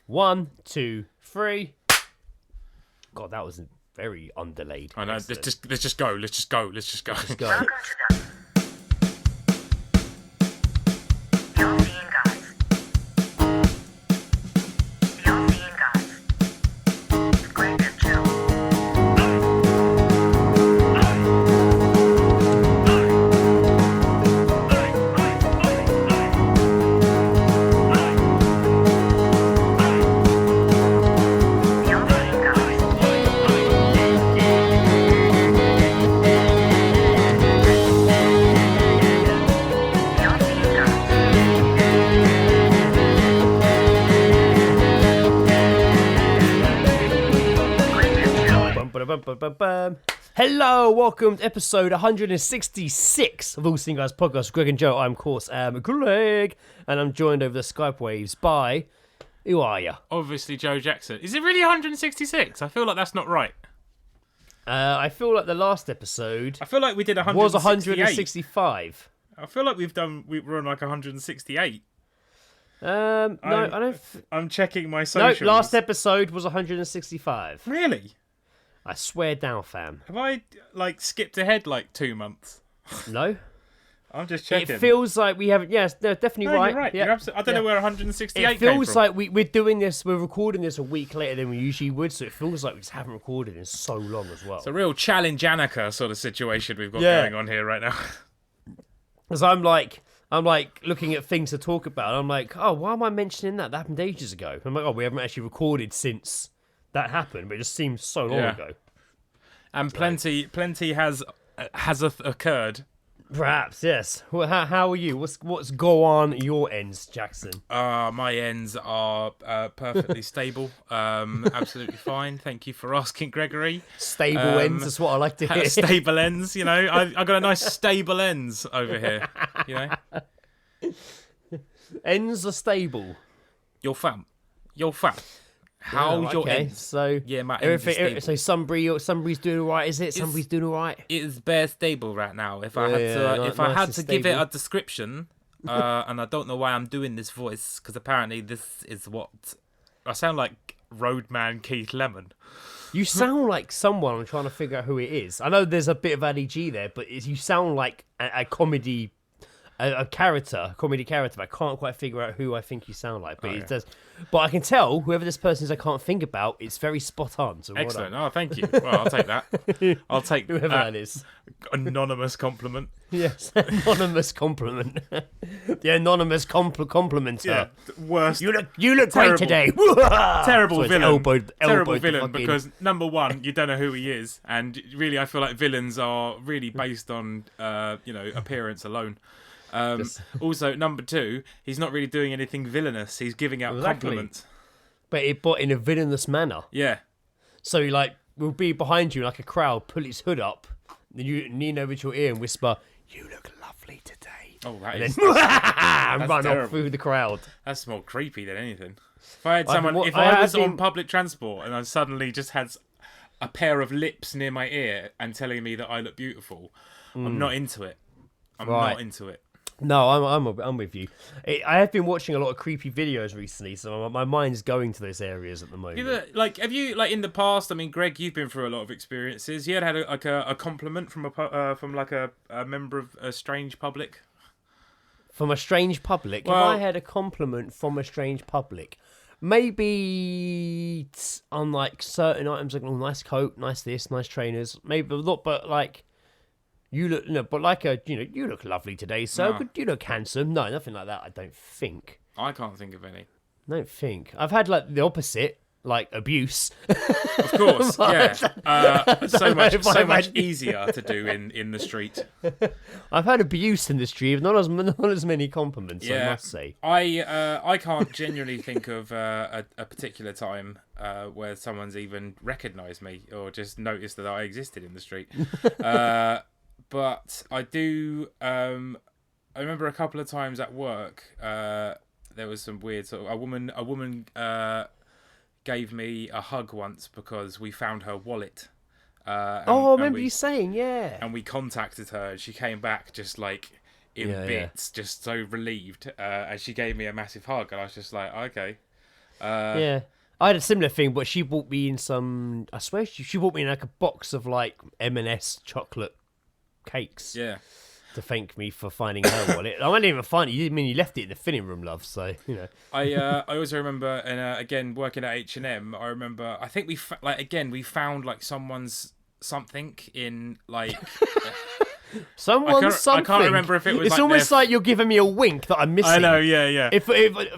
1, 2, 3. God, that was very undelayed. I know. Let's just go. Let's just go. Welcome to the Beyond Seeing Guys. Beyond Seeing Guys. It's great to chill. Beyond Seeing Guys. Beyond Seeing Guys. Great to chill. Bum, ba, bum, ba, bum, bum. Hello, welcome to episode 166 of All Seeing Guys podcast. Greg and Joe. I'm, of course, Greg, and I'm joined over the Skype waves by. Who are you? Obviously, Joe Jackson. Is it really 166? I feel like that's not right. I feel like the last episode I feel like we did 168. was 165. I feel like we're on like 168. No, I don't. I'm checking my No, socials. last episode was 165. Really? I swear down, fam. Have I like skipped ahead like 2 months? No, I'm just checking. it feels like we haven't. Yes, no, definitely No, right. you're right. Yeah. You're absolutely. I don't know where 168 It came feels from. like we're doing this. We're recording this a week later than we usually would, so it feels like we just haven't recorded in so long as well. It's a real challenge Annika sort of situation we've got Yeah. going on here right now. Because I'm like looking at things to talk about. And I'm like, oh, why am I mentioning that? That happened ages ago. I'm like, oh, we haven't actually recorded since that happened, but it just seems so long Yeah. ago. And plenty has occurred. Perhaps, yes. Well, how are you? What's go on your ends, Jackson? My ends are perfectly stable. Absolutely fine. Thank you for asking, Gregory. Stable ends. That's what I like to hear. Stable ends, you know. I got a nice stable ends over here. You know, Ends are stable. you're fam. How's your okay, ends? so Yeah, my ends are everything. So stable. somebody's doing all right, is it? Somebody's doing all right. It is bare stable right now. If I Yeah, nice had and to give it stable. a description, and I don't know why I'm doing this voice because apparently this is what I sound like. Roadman Keith Lemon. You sound like someone. I'm trying to figure out who it is. I know there's a bit of ADG there, but you sound like a comedy. A comedy character, but I can't quite figure out who I think you sound like. But it does. But I can tell whoever this person is I can't think about, it's very spot on. So well Excellent. done. Oh, thank you. Well, I'll take that. I'll take Whoever that is. anonymous compliment. Yes, anonymous compliment. The anonymous complimenter. Yeah, worst. You look great Terrible. today. Terrible Sorry, villain. elbowed Terrible the villain fucking- because number one, you don't know who he is, and really, I feel like villains are really based on appearance alone. Also, number two, he's not really doing anything villainous. He's giving out Exactly. compliments. but in a villainous manner. Yeah. So he will be behind you like a crowd, pull his hood up, then you lean over to your ear and whisper, "You look lovely today." Oh, that And is then run off terrible. through the crowd. that's more creepy than anything. If I had Like, someone, what- if I I have was on been- public transport and I suddenly just had a pair of lips near my ear and telling me that I look beautiful, I'm not into it. I'm Right. not into it. No, I'm with you. I have been watching a lot of creepy videos recently, so my mind's going to those areas at the moment. Have you in the past? I mean, Greg, you've been through a lot of experiences. You had a compliment from a member of a strange public. From a strange public? Well- Have I had a compliment from a strange public? Maybe on like certain items, like, oh, nice coat, nice this, nice trainers. Maybe a lot, but like you look, you look lovely today, sir. No. You look handsome. No, nothing like that. I don't think. I can't think of any. I don't think. I've had like the opposite, like abuse. Of course, yeah. So know if I've much had- easier to do in the street. I've had abuse in the street, not as many compliments. I Yeah. must say. I can't genuinely think of a particular time where someone's even recognised me or just noticed that I existed in the street. But I do. I remember a couple of times at work. There was some weird sort of a woman gave me a hug once because we found her wallet. I remember you saying, yeah. And we contacted her, and she came back just like in Yeah, bits, just so relieved. And she gave me a massive hug, and I was just like, okay. Yeah. I had a similar thing, but she bought me in some. I swear she bought me in like a box of like M&S chocolate cakes. Yeah. To thank me for finding her wallet. I didn't even find it. You didn't mean you left it in the fitting room, love. So I also remember, and again working at H&M, I remember. I think we found like someone's something in like. Someone's something. I can't remember if it was. It's like almost like you're giving me a wink that I'm missing. I know, yeah. If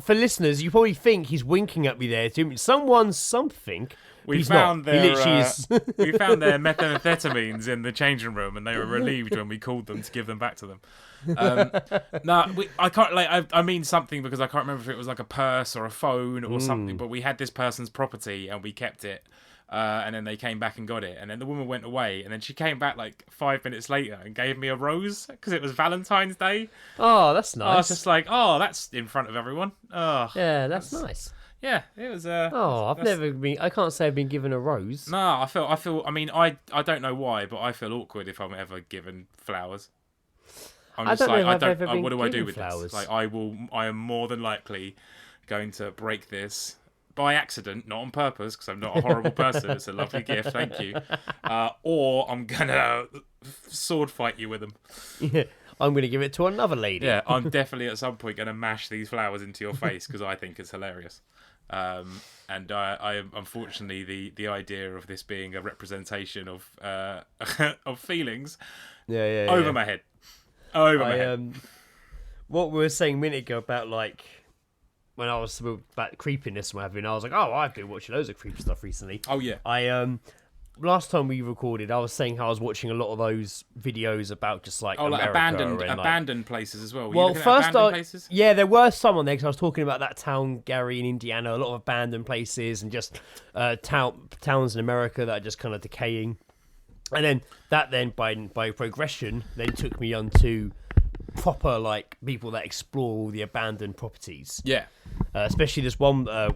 for listeners, you probably think he's winking at me there. Someone's something. We He's found not. He their literally is. we found their methamphetamines in the changing room, and they were relieved when we called them to give them back to them. I can't I mean something because I can't remember if it was like a purse or a phone or something. But we had this person's property and we kept it. And then they came back and got it, and then the woman went away, and then she came back like 5 minutes later and gave me a rose because it was Valentine's Day. Oh, that's nice. I was just like, oh, that's in front of everyone. Oh, yeah, that's nice. Yeah, it was. I've never been. I can't say I've been given a rose. No, I feel. I mean, I don't know why, but I feel awkward if I'm ever given flowers. I'm just what do I do with flowers? this? Like, I am more than likely going to break this by accident, not on purpose, because I'm not a horrible person. It's a lovely gift, thank you. Or I'm gonna sword fight you with them. Yeah, I'm gonna give it to another lady. Yeah, I'm definitely at some point gonna mash these flowers into your face because I think it's hilarious. And I unfortunately the idea of this being a representation of of feelings, over my head. What we were saying a minute ago about like when I was about creepiness and what have you, and I was like, oh, I've been watching loads of creepy stuff recently. Oh yeah. I last time we recorded, I was saying how I was watching a lot of those videos about just like America abandoned places as well. Well, first, yeah, there were some on there because I was talking about that town, Gary, in Indiana, a lot of abandoned places and just towns in America that are just kind of decaying. And then that by progression then took me onto proper like people that explore all the abandoned properties. Yeah, especially this one a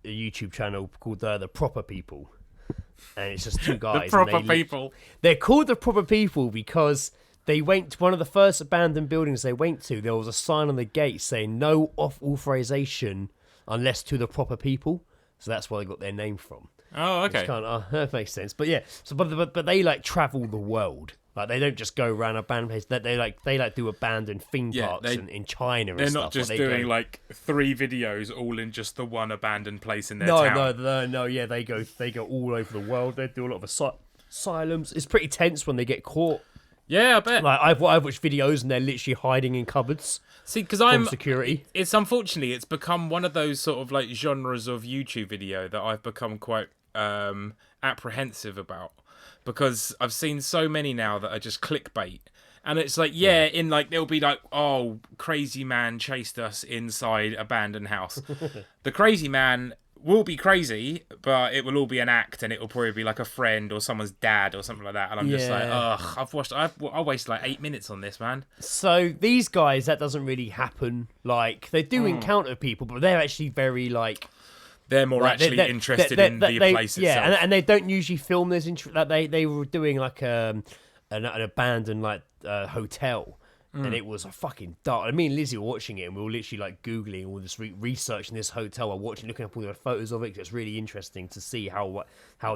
YouTube channel called the Proper People. And it's just two guys. The Proper People. They're called the Proper People because they went to one of the first abandoned buildings they went to. There was a sign on the gate saying no authorization unless to the proper people. So that's where they got their name from. Oh, okay. That makes sense. But yeah, so but they like travel the world. Like they don't just go around abandoned places. They do abandoned theme parks in China. They're and not stuff, just doing like 3 videos all in just the one abandoned place in their town. No. Yeah, they go all over the world. They do a lot of asylums. It's pretty tense when they get caught. Yeah, I bet. Like I've watched videos and they're literally hiding in cupboards. See, because I'm security. It's unfortunately it's become one of those sort of like genres of YouTube video that I've become quite apprehensive about. Because I've seen so many now that are just clickbait. And it's like, in like, they'll be like, oh, crazy man chased us inside abandoned house. The crazy man will be crazy, but it will all be an act and it will probably be like a friend or someone's dad or something like that. And I'm just like, ugh, I wasted like 8 minutes on this, man. So these guys, that doesn't really happen. Like, they do encounter people, but they're actually very like... They're more actually interested in the place itself. Yeah, and they don't usually film this. They were doing like an abandoned like hotel, and it was a fucking dark. Me and Lizzie were watching it, and we were literally like googling all this research in this hotel. We're looking up all the photos of it. 'Cause it's really interesting to see how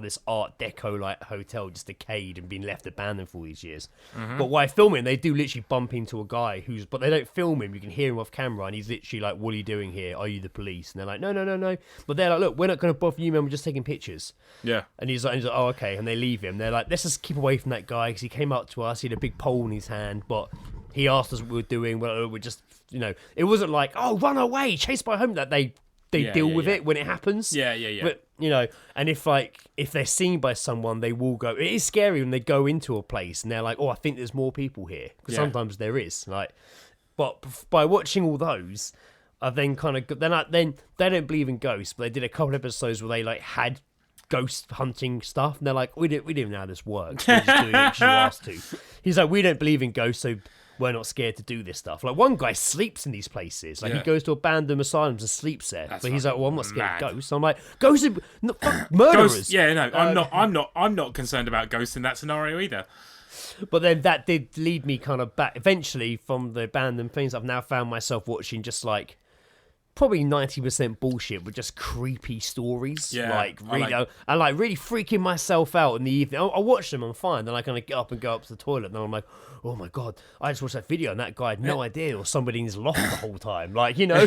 this Art Deco like hotel just decayed and been left abandoned for all these years. But while filming, they do literally bump into a guy but they don't film him. You can hear him off camera, and he's literally like, "What are you doing here? Are you the police?" And they're like, "No." But they're like, "Look, we're not going to bother you, man. We're just taking pictures." Yeah. And he's like, "Oh, okay." And they leave him. They're like, "Let's just keep away from that guy because he came up to us. He had a big pole in his hand, but." He asked us what we were doing. Well, we're just, it wasn't like, oh, run away, chase by home. That they deal with it when it happens. Yeah. But and if they're seen by someone, they will go. It is scary when they go into a place and they're like, oh, I think there's more people here because sometimes there is. Like, but by watching all those, I've then kind of then they don't believe in ghosts, but they did a couple episodes where they like had ghost hunting stuff, and they're like, we didn't know how this works. We're just doing it because you asked to. He's like, we don't believe in ghosts, so we're not scared to do this stuff. Like one guy sleeps in these places. Like he goes to abandoned asylums and sleeps there. But he's like, well, I'm not scared of ghosts. I'm like, ghosts are fuck murderers. Ghosts, I'm not concerned about ghosts in that scenario either. But then that did lead me kind of back eventually from the abandoned things. I've now found myself watching just like probably 90% bullshit, but just creepy stories. Yeah, like I really, like- and like really freaking myself out in the evening. I watch them, I'm fine. Then I kind of get up and go up to the toilet, and then I'm like, oh my god, I just watched that video, and that guy had no idea, or somebody in his loft the whole time. Like, you know,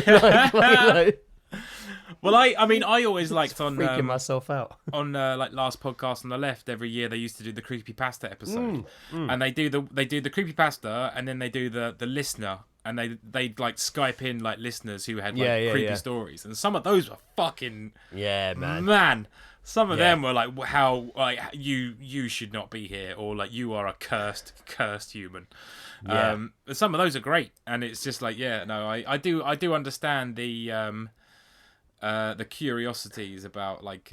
Well, I mean, I always liked on freaking myself out. on like last podcast on the left. Every year they used to do the creepypasta episode, and they do the creepypasta, and then they do the listener, and they like Skype in like listeners who had like creepy stories, and some of those were fucking man. Some of them were like, how like you should not be here, or like you are a cursed human. But some of those are great, and it's just like I do understand the curiosities about like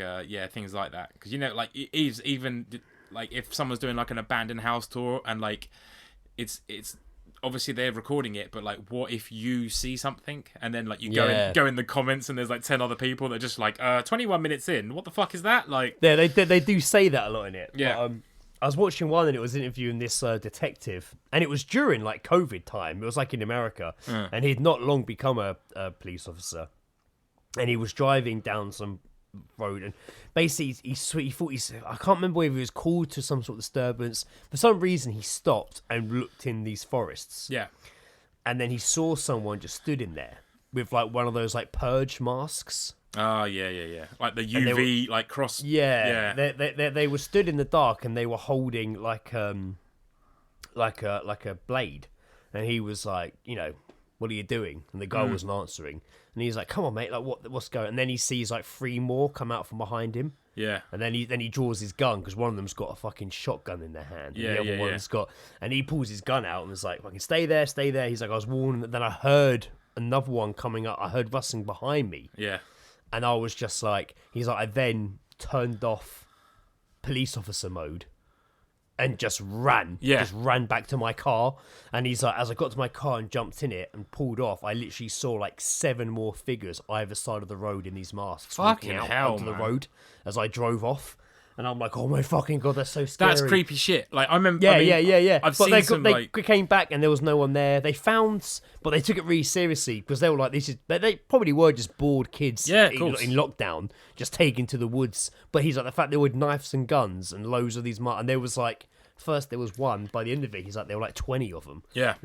things like that, because like even like if someone's doing like an abandoned house tour, and like it's obviously they're recording it, but like what if you see something, and then like you go in the comments, and there's like 10 other people that are just like 21 minutes in, what the fuck is that? Like they do say that a lot in it. Yeah. But, I was watching one, and it was interviewing this detective, and it was during like COVID time. It was like in America, and he'd not long become a police officer. And he was driving down some road, and basically he thought I can't remember whether he was called to some sort of disturbance. For some reason, he stopped and looked in these forests. Yeah. And then he saw someone just stood in there with like one of those like purge masks. Oh yeah. Like the UV like cross. Yeah. They were stood in the dark, and they were holding like a blade, and he was like, what are you doing? And the guy wasn't answering. And he's like, come on, mate, like what's going on? And then he sees like 3 more come out from behind him. Yeah. And then he draws his gun, because one of them's got a fucking shotgun in their hand. And the other one's got, and he pulls his gun out and was like, fucking stay there. He's like, I was warning. Then I heard another one coming up. I heard rustling behind me. Yeah. And I was just like, he's like, I then turned off police officer mode and just ran back to my car. And he's like, as I got to my car and jumped in it and pulled off, I literally saw like 7 more figures either side of the road in these masks Fucking walking out hell, onto the man. road as I drove off. And I'm like, oh my fucking god, that's so scary. That's creepy shit. Like I remember. Yeah. I've but seen they came back, and there was no one there. They found, but they took it really seriously, because they were like, they probably were just bored kids of course. in lockdown, just taken to the woods. But he's like, the fact there were knives and guns and loads of these, and there was like, first there was one, by the end of it, he's like, there were like 20 of them. Yeah.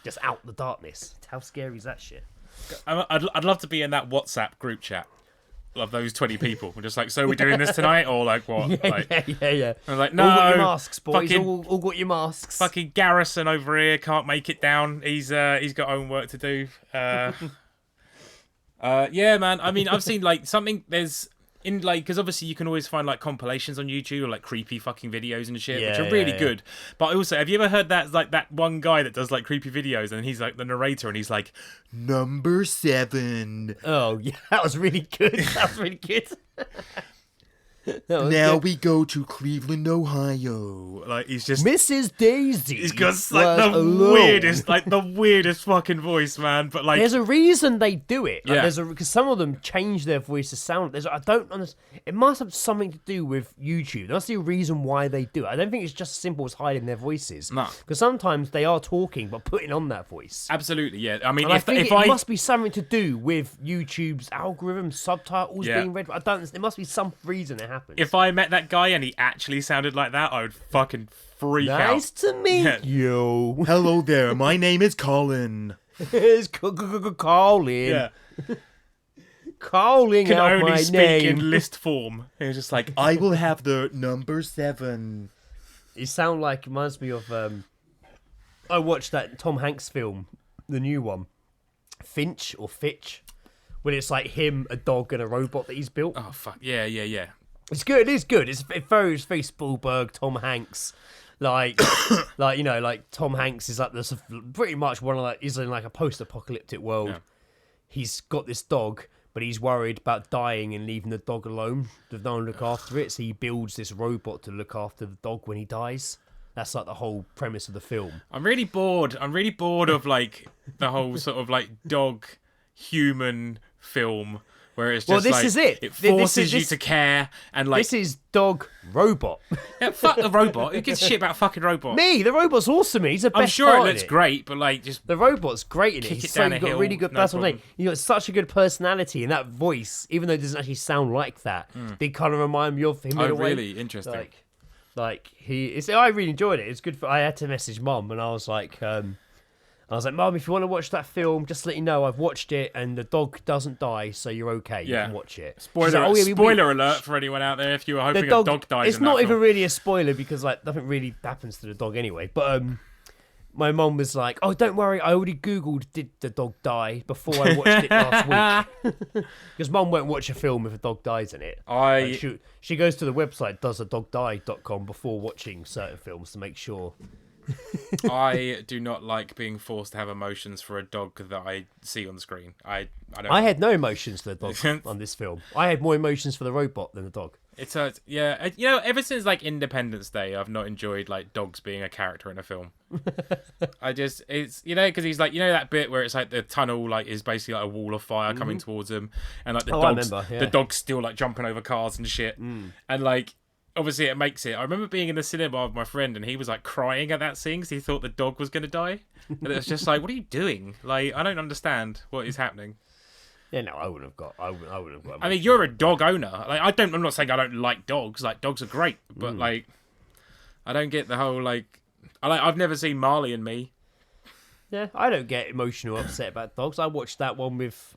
Just out the darkness. How scary is that shit? I'd love to be in that WhatsApp group chat of those 20 people. We're just like, so we're doing this tonight, or like what? Yeah. I'm like, no, all got your masks, boys. fucking- All got your masks. Fucking Garrison over here can't make it down. He's got homework to do. Yeah, man. I mean, I've seen like something. There's in like, because obviously you can always find like compilations on YouTube or like creepy fucking videos and shit, which are really good. But also, have you ever heard that like that one guy that does like creepy videos, and he's like the narrator, and he's like, number 7. Oh yeah, that was really good. Now we go to Cleveland, Ohio. Like he's just Mrs. Daisy. He's got like the weirdest fucking voice, man. But like, there's a reason they do it. Like, Yeah. because some of them change their voice to sound. I don't understand. It must have something to do with YouTube. That's the reason why they do it. I don't think it's just as simple as hiding their voices. No. Because sometimes they are talking but putting on that voice. absolutely, yeah. I mean, And I if think I it must be something to do with YouTube's algorithm, subtitles Yeah. being read. I don't. There must be some reason it happens. if I met that guy and he actually sounded like that, I would fucking freak nice out. to meet Yeah. you. Hello there, my name is Colin. It's calling. Yeah, Calling can out only my speak name. in list form. He was just like, I will have the number 7. You sound like, reminds me of I watched that Tom Hanks film, the new one, Finch or Fitch, when it's like him, a dog, and a robot that he's built. Oh fuck, yeah. It's good. It's good. It's very Spielberg, Tom Hanks, like like Tom Hanks is like this pretty much one of like he's in like a post-apocalyptic world. Yeah. He's got this dog, but he's worried about dying and leaving the dog alone. There's no one to look after it, so he builds this robot to look after the dog when he dies. That's like the whole premise of the film. I'm really bored of like the whole sort of like dog human film where it's just Well, this like is it. it This forces is- you to care and like This is Dog Robot. yeah, fuck the robot. Who gives a shit about a fucking robot? Me, the robot's awesome. He's the best I'm sure part it in looks great, but like just The robot's great in it. Kick He's it so, down you've a got hill, really good no personality. problem. You've got such a good personality, and that voice, even though it doesn't actually sound like that, they kind of remind me of him in oh a way. really interesting. Like he is. I really enjoyed it. It's good. I had to message Mum, and I was like, Mum, if you want to watch that film, just let you know I've watched it, and the dog doesn't die, so you're okay. You Yeah. can watch it. She's Spoiler, like, "Oh, yeah, we- spoiler alert for anyone out there if you were hoping a dog dies. It's in not that even film. really a spoiler because like nothing really happens to the dog anyway. But my mum was like, "Oh, don't worry, I already googled did the dog die before I watched it last week." Because Mum won't watch a film if a dog dies in it. Like, she goes to the website doesadogdie.com before watching certain films to make sure. I do not like being forced to have emotions for a dog that I see on the screen. I don't. I had no emotions for the dog on this film. I had more emotions for the robot than the dog. It's yeah. You know, ever since like Independence Day, I've not enjoyed like dogs being a character in a film. It's because he's like that bit where it's like the tunnel like is basically like a wall of fire coming towards him, and like the dog's still like jumping over cars and shit, and like. Obviously, it makes it. I remember being in the cinema with my friend, and he was like crying at that scene because he thought the dog was going to die. And it was just like, "What are you doing? Like, I don't understand what is happening." Yeah, no, I wouldn't have got. I wouldn't have got. I mean, you're a dog owner. Like, I'm not saying I don't like dogs. Like, dogs are great, but like, I don't get the whole like. I've never seen Marley and Me. Yeah, I don't get emotional upset about dogs. I watched that one with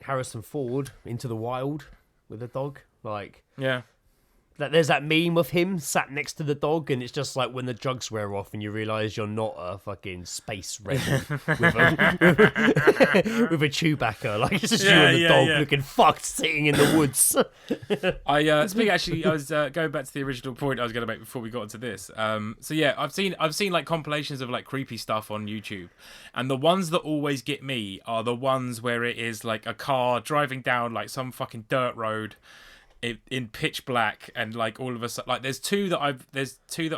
Harrison Ford, Into the Wild, with a dog. Like, Yeah. there's that meme of him sat next to the dog, and it's just like when the drugs wear off and you realise you're not a fucking space rebel with a Chewbacca. Like, it's just you and the dog looking fucked sitting in the woods. I was going back to the original point I was going to make before we got into this. So yeah, I've seen like compilations of like creepy stuff on YouTube, and the ones that always get me are the ones where it is like a car driving down like some fucking dirt road in pitch black, and like all of a sudden, like there's two that I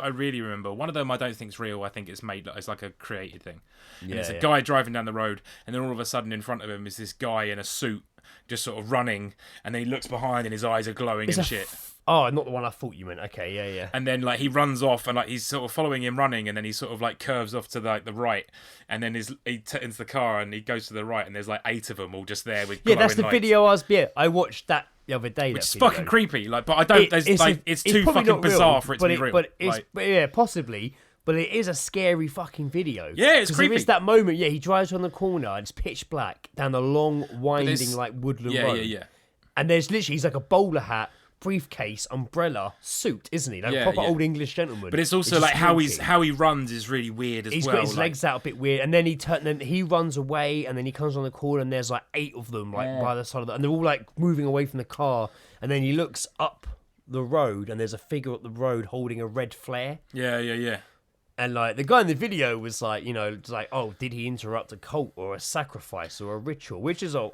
really remember. One of them I don't think's real. I think it's made. It's like a created thing. And it's a guy driving down the road, and then all of a sudden in front of him is this guy in a suit just sort of running, and then he looks behind and his eyes are glowing and shit. Oh, not the one I thought you meant. Okay, yeah. And then like he runs off, and like he's sort of following him running, and then he sort of like curves off to like the right, and then he turns the car and he goes to the right, and there's like 8 of them all just there with glowing that's the lights. video I watched that the other day. Which is fucking creepy. Like, but I don't. It's too fucking bizarre for it to be real. But possibly. But it is a scary fucking video. Yeah, it's creepy. There is that moment. Yeah, he drives around the corner and it's pitch black down the long, winding like woodland road. Yeah. And there's literally he's like a bowler hat, briefcase, umbrella, suit, isn't he? Like a proper old English gentleman. But it's also like how he runs is really weird as well. He's got his legs out a bit weird, and then he runs away, and then he comes on the corner, and there's like 8 of them like by the side of and they're all like moving away from the car, and then he looks up the road, and there's a figure up the road holding a red flare. Yeah. And like the guy in the video was like, it's like, oh, did he interrupt a cult or a sacrifice or a ritual? Which is a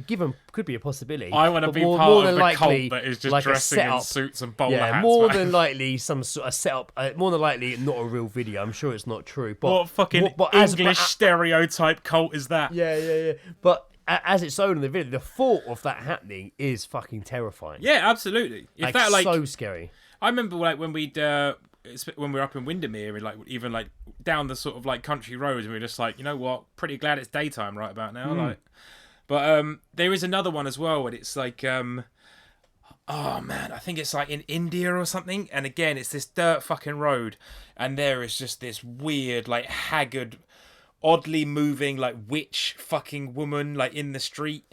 given could be a possibility. I want to be part of the cult that is just like dressing in suits and bowler hats. More than likely some sort of setup. More than likely not a real video. I'm sure it's not true. But what fucking English stereotype cult is that? Yeah. But as it's shown in the video, the thought of that happening is fucking terrifying. Yeah, absolutely. In fact, like so scary. I remember like when we were up in Windermere and like even like down the sort of like country roads, and we were just like, you know what, pretty glad it's daytime right about now. Like, but there is another one as well, and it's like oh man, I think it's like in India or something, and again it's this dirt fucking road, and there is just this weird like haggard, oddly moving like witch fucking woman like in the street.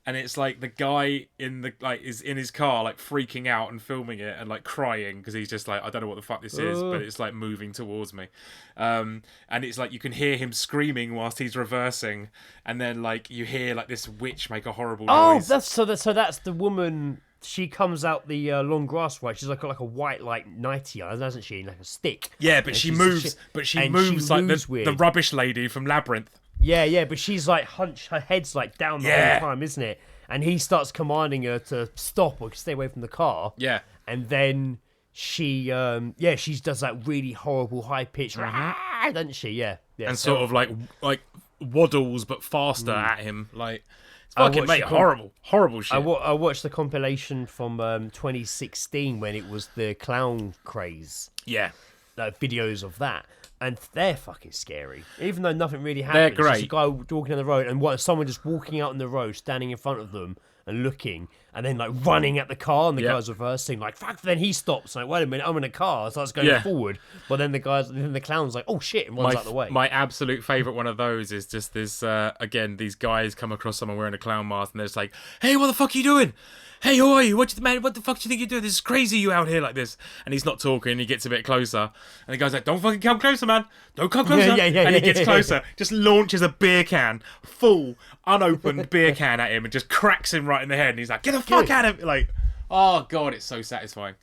And it's like the guy is in his car like freaking out and filming it and like crying because he's just like, I don't know what the fuck this is, but it's like moving towards me, and it's like you can hear him screaming whilst he's reversing, and then like you hear like this witch make a horrible noise. That's the woman. She comes out the long grass right. She's like a white like nightie on, hasn't she? Like a stick. Yeah, but she moves. But she moves like the rubbish lady from Labyrinth. Yeah, but she's like hunched, her head's like down the whole time, isn't it? And he starts commanding her to stop or stay away from the car. Yeah. And then she does that really horrible high pitch, doesn't she? Yeah. And sort of like waddles but faster at him. Like, it's Fucking watched mate, the horrible shit. I watched the compilation from 2016 when it was the clown craze. Yeah. Like videos of that, and they're fucking scary. Even though nothing really happened, They're it's just a great. guy walking down the road and someone just walking out on the road, standing in front of them and looking, and then like running at the car, and the guy's reversing, like fuck. Then he stops, like wait a minute, I'm in a car, starts going forward, but then the clown's like, oh shit, and runs out the way. My absolute favourite one of those is just this, again, these guys come across someone wearing a clown mask and they're just like, hey, what the fuck are you doing? Hey, who are you? What the fuck do you think you're doing? This is crazy, you out here like this. And he's not talking, he gets a bit closer. And the guy's like, don't fucking come closer, man. Don't come closer. And he gets closer, just launches a beer can, full, unopened beer can at him and just cracks him right in the head. And he's like, get the fuck out of it. Like, oh, God, it's so satisfying.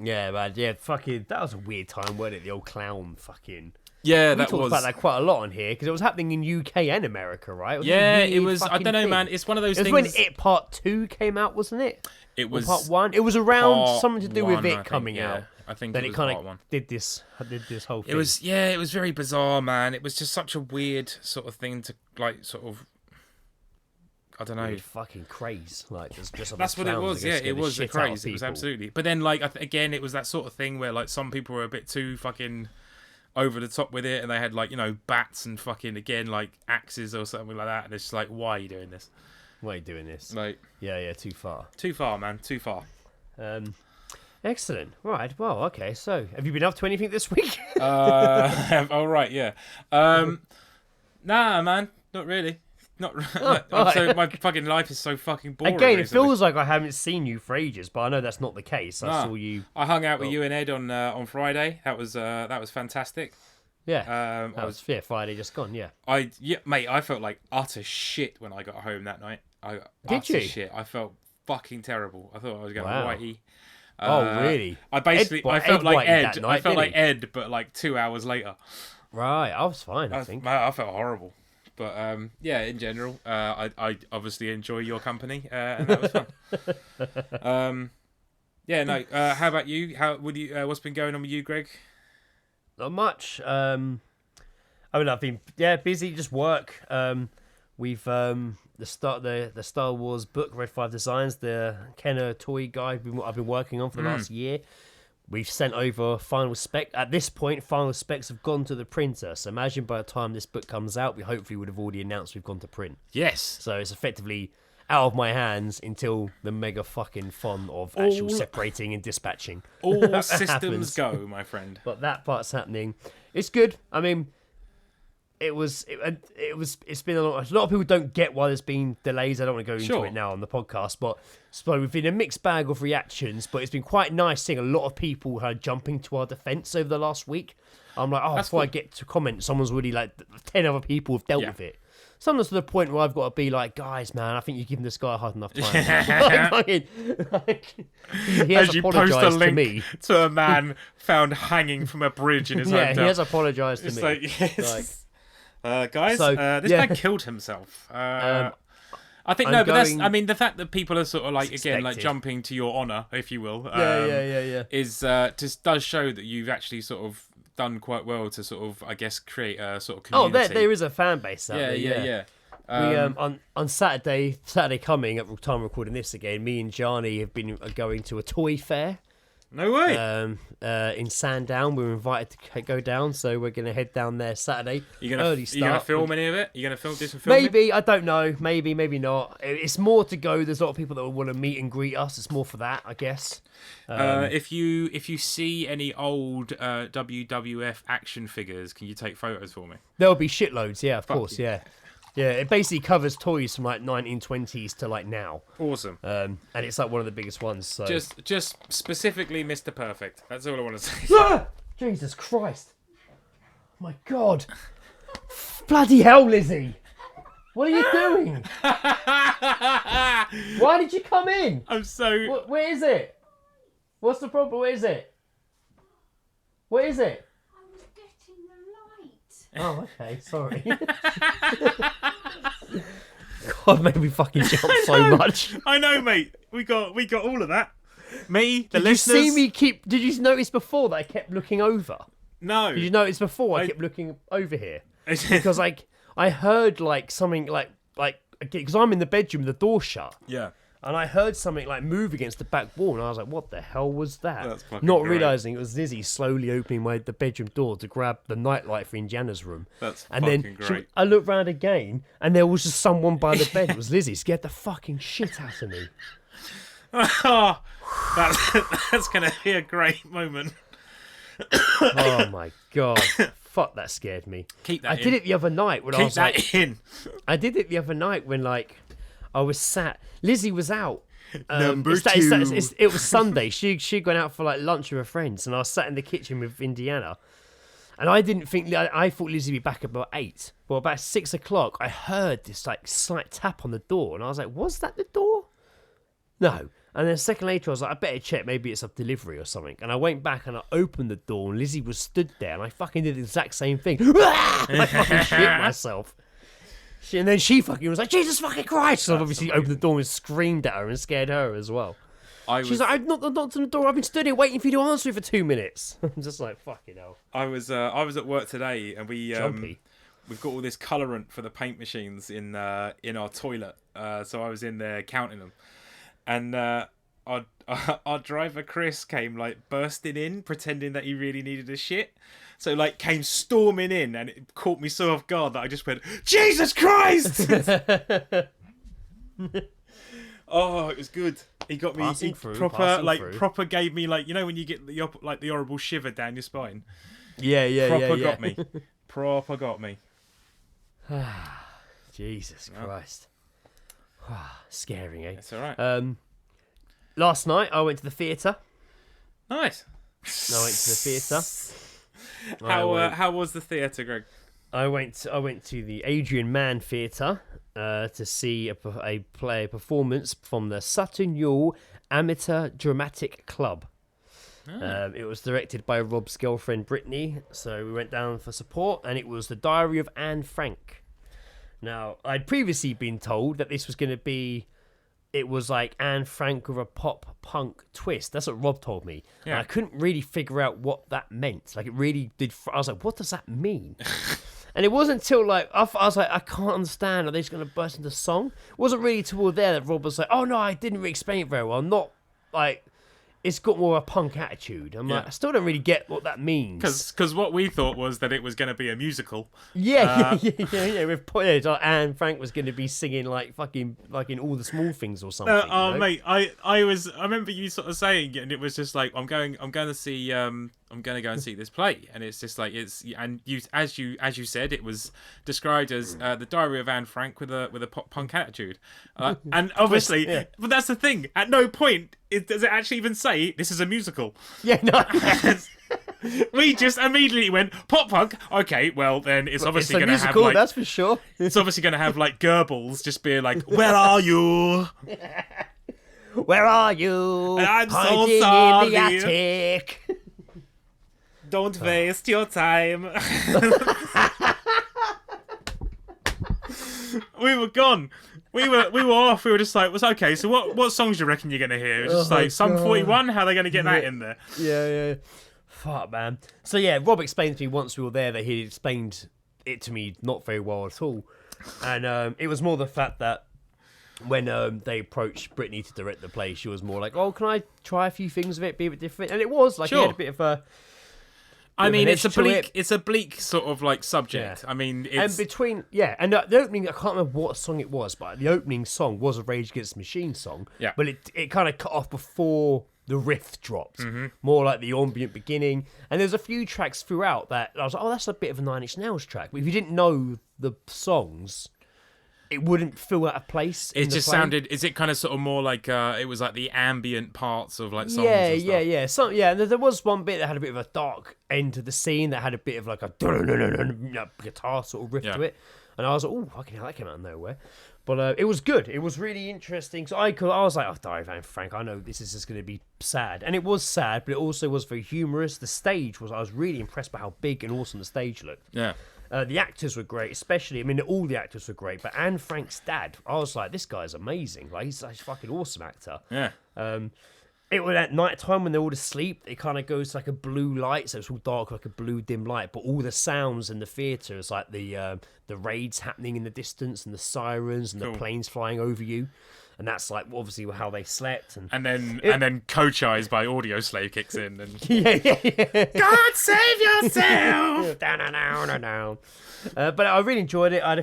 Yeah, man, yeah, fucking, that was a weird time, wasn't it? The old clown fucking... Yeah, we talked about that quite a lot on here because it was happening in UK and America, right? It was. I don't know, man. It's one of those things. It was when It Part 2 came out, wasn't it? It was Part 1. It was around Part something to do with 1, it coming out. I think then it was kind Part 1. did this whole thing. It was it was very bizarre, man. It was just such a weird sort of thing to like sort of. I don't know. Weird fucking craze, like just that's what it was. Yeah, it was a craze. It was absolutely. But then, like again, it was that sort of thing where like some people were a bit too fucking over the top with it, and they had like bats and fucking again like axes or something like that, and it's just like, why are you doing this? Why are you doing this? Like, yeah, too far, man, too far. Excellent. Right. Well, okay. So, have you been up to anything this week? All right. Yeah. Nah, man, not really. Not. My fucking life is so fucking boring. Again, it feels like I haven't seen you for ages, but I know that's not the case. I saw you. I hung out with you and Ed on Friday. That was fantastic. Yeah. Friday just gone. Yeah. Mate, I felt like utter shit when I got home that night. Did you? Shit. I felt fucking terrible. I thought I was going whitey. Oh really? I felt like Ed. I felt like Ed, but like 2 hours later. Right. I was fine. I think. I felt horrible. But yeah, in general, I obviously enjoy your company, and that was fun. Yeah, no. How about you? What's been going on with you, Greg? Not much. I mean, I've been busy, just work. We've the Star Wars book, Red 5 Designs, the Kenner toy guide I've been working on for the last year. We've sent over final spec. At this point, final specs have gone to the printer. So imagine by the time this book comes out, we hopefully would have already announced we've gone to print. Yes. So it's effectively out of my hands until the mega fucking fun of actual separating and dispatching. All systems go, my friend. But that part's happening. It's good. I mean, it's been a lot of people don't get why there's been delays. I don't want to go into it now on the podcast, but so we've been a mixed bag of reactions, but it's been quite nice seeing a lot of people jumping to our defense over the last week. I'm like, before I get to comment, someone's already like 10 other people have dealt with it. Sometimes to the point where I've got to be like, guys, man, I think you're giving this guy a hard enough time. He has apologised to me. To a man found hanging from a bridge in his hometown. Yeah, he has apologised to me. Guys, this man killed himself. I think but that's. I mean, the fact that people are sort of like again, like jumping to your honour, if you will, is just does show that you've actually sort of done quite well to sort of, I guess, create a sort of community. There is a fan base out there. Yeah. We on Saturday coming at the time we're recording this again, me and Johnny have been going to a toy fair. No way. In Sandown, we were invited to go down, so we're going to head down there Saturday. Early start. You going to film any of it? You going to do some filming? Maybe, I don't know. Maybe not. It's more to go. There's a lot of people that will want to meet and greet us. It's more for that, I guess. If you see any old WWF action figures, can you take photos for me? There'll be shitloads. Yeah, of course. Yeah. Yeah, it basically covers toys from like 1920s to like now. Awesome. And it's like one of the biggest ones. So just specifically Mr. Perfect. That's all I want to say. Ah! Jesus Christ! My God! Bloody hell, Lizzie! What are you doing? Why did you come in? I'm so. Where is it? What's the problem? Where is it? Where is it? Oh, okay, sorry. God, made me fucking jump so much. I know, mate. We got all of that. Me, the Did listeners. you see me Did you notice before that I kept looking over? No. Did you notice before I kept looking over here? Because like I heard like something like because I'm in the bedroom, the door shut. Yeah. And I heard something like move against the back wall, and I was like, "What the hell was that?" That's fucking Not great. realizing it was Lizzie slowly opening the bedroom door to grab the nightlight for Indiana's room. That's and fucking then great. I looked round again, and there was just someone by the bed. It was Lizzie. Scared the fucking shit out of me. Oh, that's gonna be a great moment. Oh my god! Fuck, that scared me. Keep that I in. did it the other night when I Keep was that like, in. I did it the other night when like I was sat. Lizzie was out. Number It was Sunday. She'd gone out for like lunch with her friends, and I was sat in the kitchen with Indiana. And I didn't think I thought Lizzie would be back about 8. Well, about 6 o'clock, I heard this like slight tap on the door, and I was like, "Was that the door?" No. And then a second later, I was like, "I better check. Maybe it's a delivery or something." And I went back and I opened the door, and Lizzie was stood there, and I fucking did the exact same thing. I fucking shit myself. And then she fucking was like, "Jesus fucking Christ!" So I obviously opened the door and screamed at her and scared her as well. She's like, "I've knocked on the door. I've been stood here waiting for you to answer it for 2 minutes." I'm just like, "Fucking hell." I was at work today, and we've got all this colorant for the paint machines in our toilet. So I was in there counting them, and our driver Chris came like bursting in, pretending that he really needed a shit. So like came storming in, and it caught me so off guard that I just went, "Jesus Christ!" Oh, it was good. He got me proper gave me like, you know when you get the horrible shiver down your spine. Yeah. Proper got me. Proper got me. Jesus Christ. Scary, eh? That's all right. Last night I went to the theatre. Nice. I went to the theatre. How was the theatre, Greg? I went to the Adrian Mann Theatre to see a performance from the Sutton Yuille Amateur Dramatic Club. It was directed by Rob's girlfriend Brittany, so we went down for support, and it was The Diary of Anne Frank. Now, I'd previously been told that this was going to be, it was like Anne Frank with a pop-punk twist. That's what Rob told me. Yeah. And I couldn't really figure out what that meant. Like, it really did, I was like, what does that mean? And it wasn't until, like, I was like, I can't understand. Are they just going to burst into song? It wasn't really toward there that Rob was like, "Oh, no, I didn't really explain it very well. Not, like, it's got more of a punk attitude." I'm like, I still don't really get what that means. Because what we thought was that it was going to be a musical. Yeah. With Anne Frank was going to be singing, like, fucking, like, in All the Small Things or something. Oh, you know? mate, I remember you sort of saying it, and it was just like, I'm going to go and see this play, and it's just like as you said, it was described as the Diary of Anne Frank with a pop punk attitude, and obviously, but that's the thing. At no point does it actually even say this is a musical. Yeah, no. We just immediately went pop punk. Okay, well then it's obviously going to have like, that's for sure. It's obviously going to have like Goebbels just being like, "Where are you? Where are you? I'm so hiding sorry. in the attic." Don't waste your time. We were gone. We were off. We were just like, "Was okay." So what songs do you reckon you're gonna hear? It was just like Sum 41. How are they gonna get that in there? Yeah. Fuck, man. So yeah, Rob explained to me once we were there that he explained it to me not very well at all, and it was more the fact that when they approached Brittany to direct the play, she was more like, "Oh, can I try a few things of it, be a bit different?" And it was like, he had a bit of a. I mean, it's a bleak sort of like subject. Yeah. I mean, it's... and the opening, I can't remember what song it was, but the opening song was a Rage Against the Machine song. Yeah. But it kind of cut off before the riff dropped, more like the ambient beginning. And there's a few tracks throughout that I was like, "Oh, that's a bit of a Nine Inch Nails track." But if you didn't know the songs, it wouldn't feel out of place. It just sounded. Is it kind of sort of more like it was like the ambient parts of like songs? Yeah. And there was one bit that had a bit of a dark end to the scene that had a bit of like a guitar sort of riff to it, and I was like, "Oh, fucking hell, that came out of nowhere." But it was good. It was really interesting. So I was like, "Oh, Diary of Anne Frank. I know this is just going to be sad," and it was sad, but it also was very humorous. The stage was. I was really impressed by how big and awesome the stage looked. Yeah. The actors were great, especially. I mean, all the actors were great, but Anne Frank's dad, I was like, this guy's amazing. Like, he's a fucking awesome actor. Yeah. it was at night time when they're all asleep. It kind of goes like a blue light, so it's all dark, like a blue dim light. But all the sounds in the theater is like the raids happening in the distance, and the sirens, and the planes flying over you. And that's like obviously how they slept, and then Coach Eyes by Audio Slave kicks in, and yeah. God save yourself. down. But I really enjoyed it. I had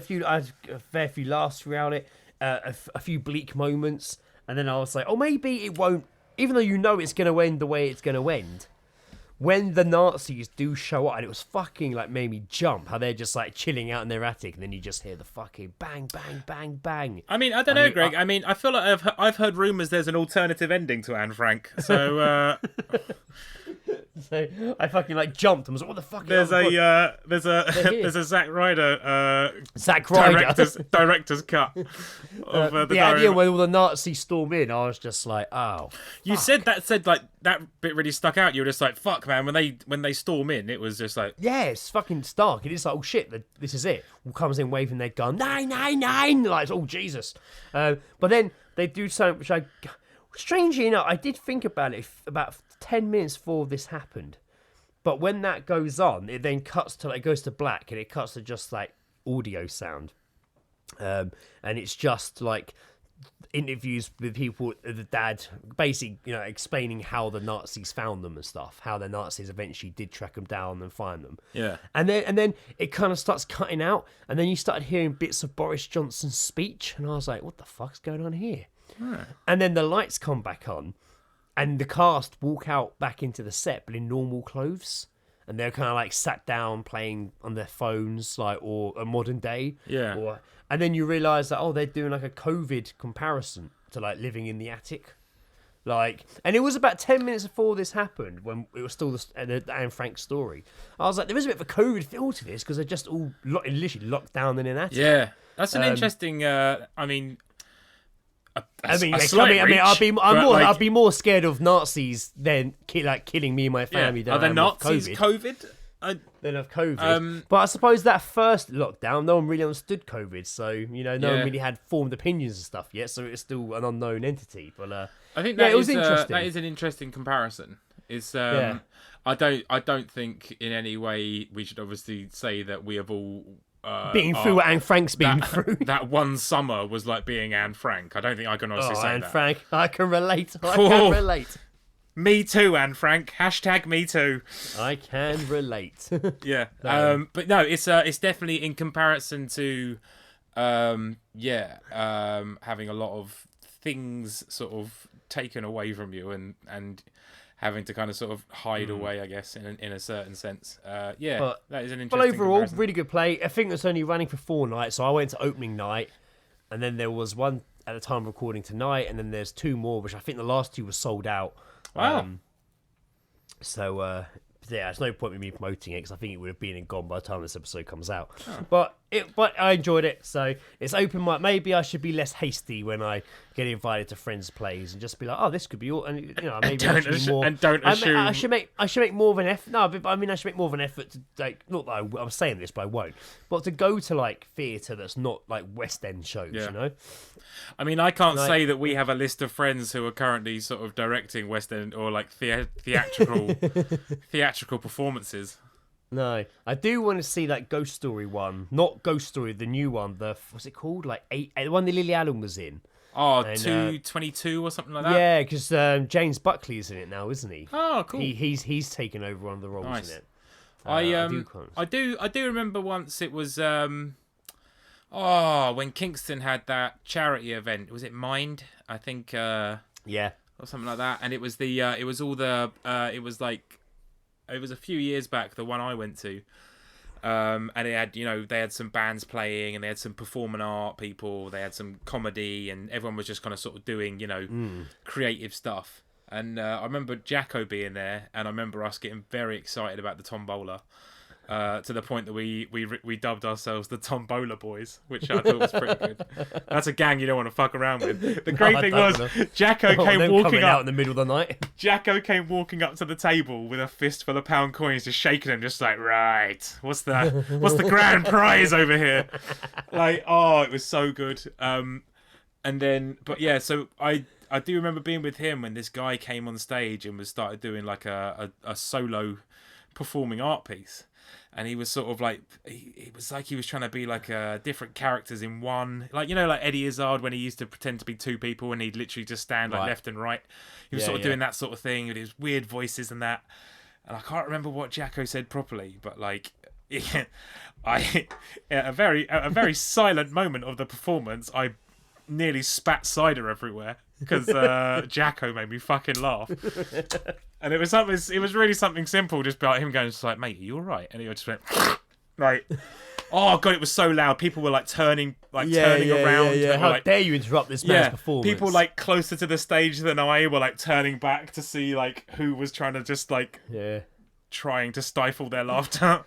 a fair few laughs throughout it, a few bleak moments, and then I was like, oh, maybe it won't. Even though you know it's going to end the way it's going to end, when the Nazis do show up, and it was fucking like made me jump. How they're just like chilling out in their attic, and then you just hear the fucking bang, bang, bang, bang. I mean, I don't know, Greg. I mean, I feel like I've heard rumours there's an alternative ending to Anne Frank. So So I fucking like jumped and was like, what the fuck? there's a Zack Ryder director's cut of the yeah, at the diary. end when all the Nazis storm in, I was just like, oh. You said like that bit really stuck out. You were just like, fuck, man. When they storm in, it was just like, Yeah, it's fucking stark. It is like, oh shit, this is it. All comes in waving their gun, 999, like, oh Jesus. But then they do something which strangely enough, I did think about it about 10 minutes before this happened. But when that goes on, it then cuts to, like, it goes to black, and it cuts to just like audio sound. And it's just like interviews with people, the dad basically, explaining how the Nazis found them and stuff, how the Nazis eventually did track them down and find them. Yeah. And then it kind of starts cutting out, and then you started hearing bits of Boris Johnson's speech, and I was like, what the fuck's going on here? And then the lights come back on, and the cast walk out back into the set, but in normal clothes. And they're kind of like sat down playing on their phones, like, or a modern day. Yeah. And then you realise that, they're doing like a COVID comparison to like living in the attic. Like, and it was about 10 minutes before this happened, when it was still the Anne Frank story. I was like, there is a bit of a COVID feel to this, because they're just all literally locked down in an attic. Yeah. That's an interesting, I'd be more scared of Nazis than killing me and my family. Are the Nazis COVID? Than of COVID. But I suppose that first lockdown, no one really understood COVID, so no one really had formed opinions and stuff yet. So it's still an unknown entity. But I think it was interesting. That is an interesting comparison. It's I don't think in any way we should obviously say that we have all. Being through what Anne Frank's been through. That one summer was like being Anne Frank. I don't think I can honestly say Anne that. Frank, I can relate. I can relate. Me too, Anne Frank. #me too. I can relate. Yeah. But no, it's definitely in comparison to, having a lot of things sort of taken away from you and having to kind of sort of hide away, I guess, in a certain sense. That is an interesting. But overall, comparison. really good play. I think it was only running for 4 nights, so I went to opening night, and then there was one at the time of recording tonight, and then there's 2 more, which I think the last 2 were sold out. Wow. There's no point in me promoting it, because I think it would have been and gone by the time this episode comes out. But I enjoyed it, so it's open mic. Maybe I should be less hasty when I get invited to friends' plays and just be like, oh, this could be all, and maybe I should be more. And don't assume. I should make more of an effort. No, but I should make more of an effort to, like, not that I'm saying this, but I won't. But to go to like theatre that's not like West End shows, I mean, I can't say that we have a list of friends who are currently sort of directing West End or like theatrical performances. No, I do want to see that Ghost Story one, not Ghost Story, the new one. What's it called? Like the one that Lily Allen was in. Oh, 222 or something like that. Yeah, because James Buckley is in it now, isn't he? Oh, cool. He's taken over one of the roles Nice. in it. I do remember once it was when Kingston had that charity event. Was it Mind? I think. Yeah. Or something like that. And it was it was a few years back, the one I went to. And it had, they had some bands playing, and they had some performing art people, they had some comedy, and everyone was just kind of sort of doing, creative stuff. And I remember Jacko being there, and I remember us getting very excited about the Tombola. To the point that we dubbed ourselves the Tombola Boys, which I thought was pretty good. That's a gang you don't want to fuck around with. The great thing was, Jacko came walking up out in the middle of the night. Jacko came walking up to the table with a fistful of pound coins, just shaking them, just like, right, what's the grand prize over here? Like, it was so good. And then, but yeah, so I I do remember being with him when this guy came on stage and started doing like a solo performing art piece. And he was sort of like, he was like he was trying to be like different characters in one. Like, you know, like Eddie Izzard when he used to pretend to be two people and he'd literally just stand like left and right. He was sort of doing that sort of thing with his weird voices and that. And I can't remember what Jacko said properly, but like, at a very silent moment of the performance, I nearly spat cider everywhere because Jacko made me fucking laugh. And it was really something simple, just about him going just like, mate, are you all right? And he just went like, oh god, it was so loud. People were like turning around. Yeah. How dare you interrupt this man's performance? People like closer to the stage than I were like turning back to see like who was trying to just like trying to stifle their laughter.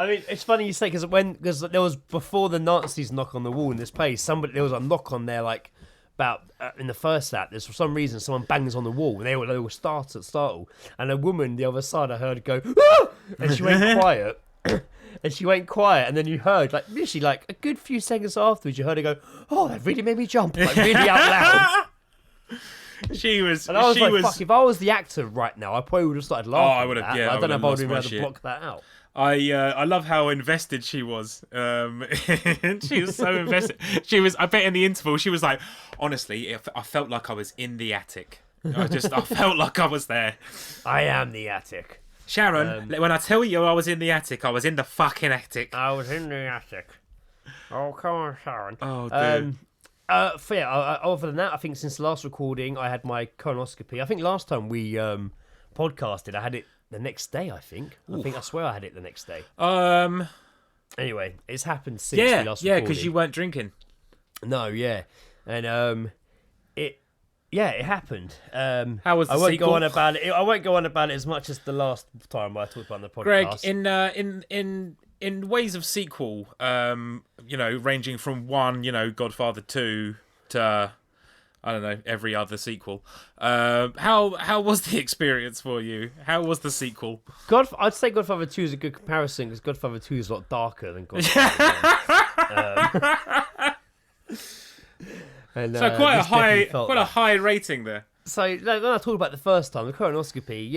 I mean, it's funny you say because there was before the Nazis knock on the wall in this place. There was a knock on there like about in the first act. There's for some reason someone bangs on the wall and they were startled, and a woman the other side I heard go, ah! And she went quiet. And she went quiet, and then you heard, like, literally, like, a good few seconds afterwards, you heard her go, oh, that really made me jump, like, really out loud. She was... And I was fuck, if I was the actor right now, I probably would have started laughing. I would have, I don't know if I would have been able to block that out. I love how invested she was. She was so invested. I bet in the interval, she was like, honestly, I felt like I was in the attic. I felt like I was there. I am the attic. Sharon, when I tell you I was in the attic, I was in the fucking attic. I was in the attic. Oh, come on, Sharon. Oh, dude. Other than that, I think since the last recording, I had my colonoscopy. I think last time we podcasted, I had it the next day, I think. I swear I had it the next day. Anyway, it's happened since the last recording. Yeah, because you weren't drinking. No, yeah. And it happened. How was the I won't sequel? go on about it. I won't go on about it as much as the last time I talked about it on the podcast. Greg, in ways of sequel, ranging from one, Godfather 2 to I don't know, every other sequel. How was the experience for you? How was the sequel? I'd say Godfather 2 is a good comparison because Godfather 2 is a lot darker than Godfather 1. And, so quite a high rating there. So when I talked about the first time, the colonoscopy,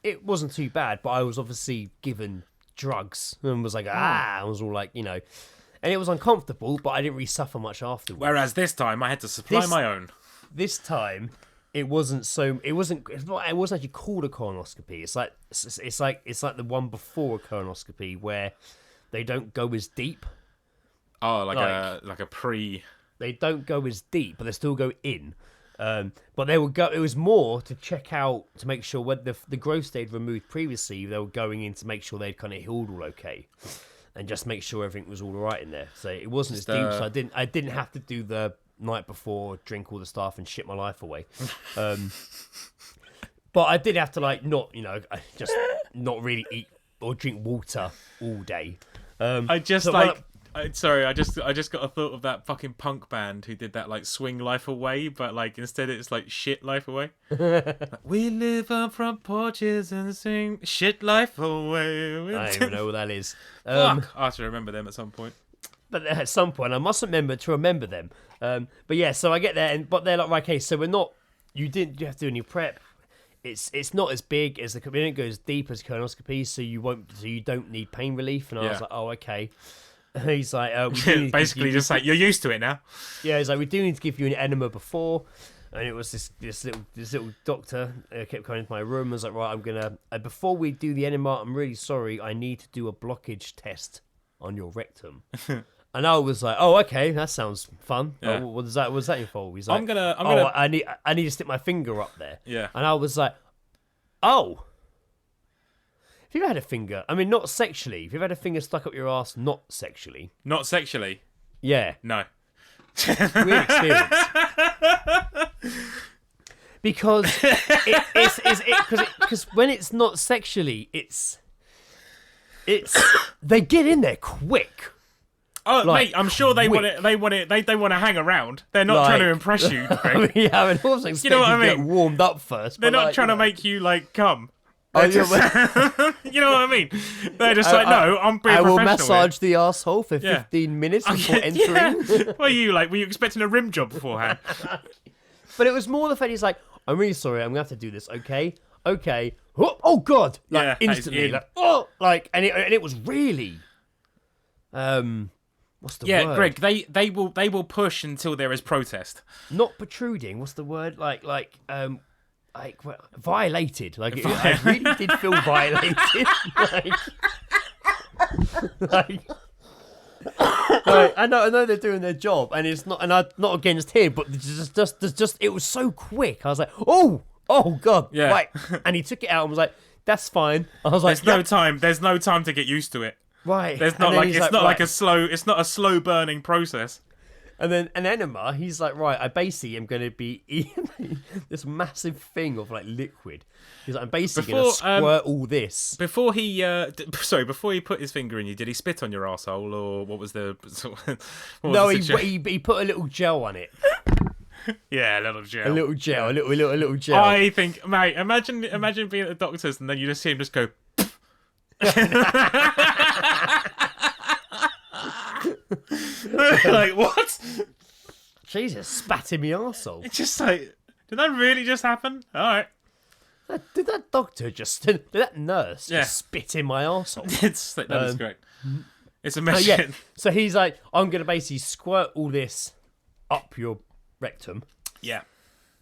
it wasn't too bad, but I was obviously given drugs and was like, I was all like, and it was uncomfortable, but I didn't really suffer much afterwards. Whereas this time I had to supply my own. This time it wasn't actually called a colonoscopy. It's like the one before a colonoscopy where they don't go as deep. Oh, like a pre. They don't go as deep, but they still go in. But they would go. It was more to check out to make sure when the growths they'd removed previously, they were going in to make sure they'd kind of healed all okay, and just make sure everything was all right in there. So it wasn't as deep. So I didn't have to do the night before, drink all the stuff and shit my life away. But I did have to just not really eat or drink water all day. I just got a thought of that fucking punk band who did that like swing life away, but like instead it's like shit life away. We live on front porches and sing shit life away. I don't even know what that is. Fuck. I have to remember them at some point. But at some point I must remember to remember them. But yeah, so I get there, but they're like, right, okay, so you have to do any prep. It's not as big as it didn't go as deep as colonoscopy, so you don't need pain relief. And I was like, oh, okay. He's like, basically just like, you're used to it now. Yeah, he's like, we do need to give you an enema before. And it was this little doctor kept coming into my room and was like, right, I'm gonna before we do the enema, I'm really sorry, I need to do a blockage test on your rectum. And I was like, oh, okay, that sounds fun. Yeah. What does that involve? He's like, I need to stick my finger up there. Yeah. And I was like, oh. If you've had a finger, I mean, not sexually. If you've had a finger stuck up your ass, not sexually. Not sexually? Yeah. No. Weird experience. Because because when it's not sexually, it's they get in there quick. Oh, mate, I'm sure they want it. They want to hang around. They're not trying to impress you, Greg. Also you know what I mean? Get warmed up first. They're not trying to make you come. Oh, you know what I mean? They're just no, I'm being professional. I will massage the asshole for 15 minutes before entering. Were you expecting a rim job beforehand? But it was more the fact he's like, I'm really sorry, I'm gonna have to do this. Okay. Oh God! Like Yeah, instantly, in. like oh, like and it was really, what's the word? Greg, they will push until there is protest. Not protruding. What's the word? Like violated. Like I really did feel violated. like I know they're doing their job, and it's not, and I'm not against him, but there's just it was so quick. I was like, oh God, Yeah. right. And he took it out and was like, that's fine. I was like, There's no time to get used to it. right. There's not And then like he's it's not like right. it's not a slow burning process. And then an enema, he's like, right, I basically am going to be eating this massive thing of like liquid. He's like, I'm basically going to squirt all this. Before he before he put his finger in you, did he spit on your arsehole, or what was the No, the situation? he put a little gel on it. Yeah, a little gel. A little gel, a little gel. I think, mate, imagine being at the doctor's and then you just see him just go like, what? Jesus, spat in my arsehole. It's just like, did that really just happen? All right. Did that did that nurse just spit in my arsehole? That is great. It's a Oh, mess. yeah. So he's like, I'm going to basically squirt all this up your rectum. Yeah.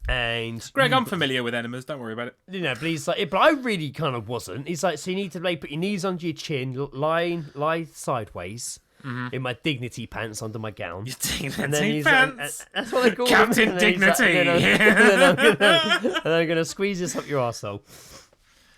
And Greg, I'm familiar with enemas. Don't worry about it. you know, but he's like, but I really kind of wasn't. He's like, so you need to put your knees under your chin, lie sideways in my dignity pants under my gown. Your dignity And then he's pants. that's what they call Captain them. And then he's like, Dignity. and then I'm gonna squeeze this up your arsehole.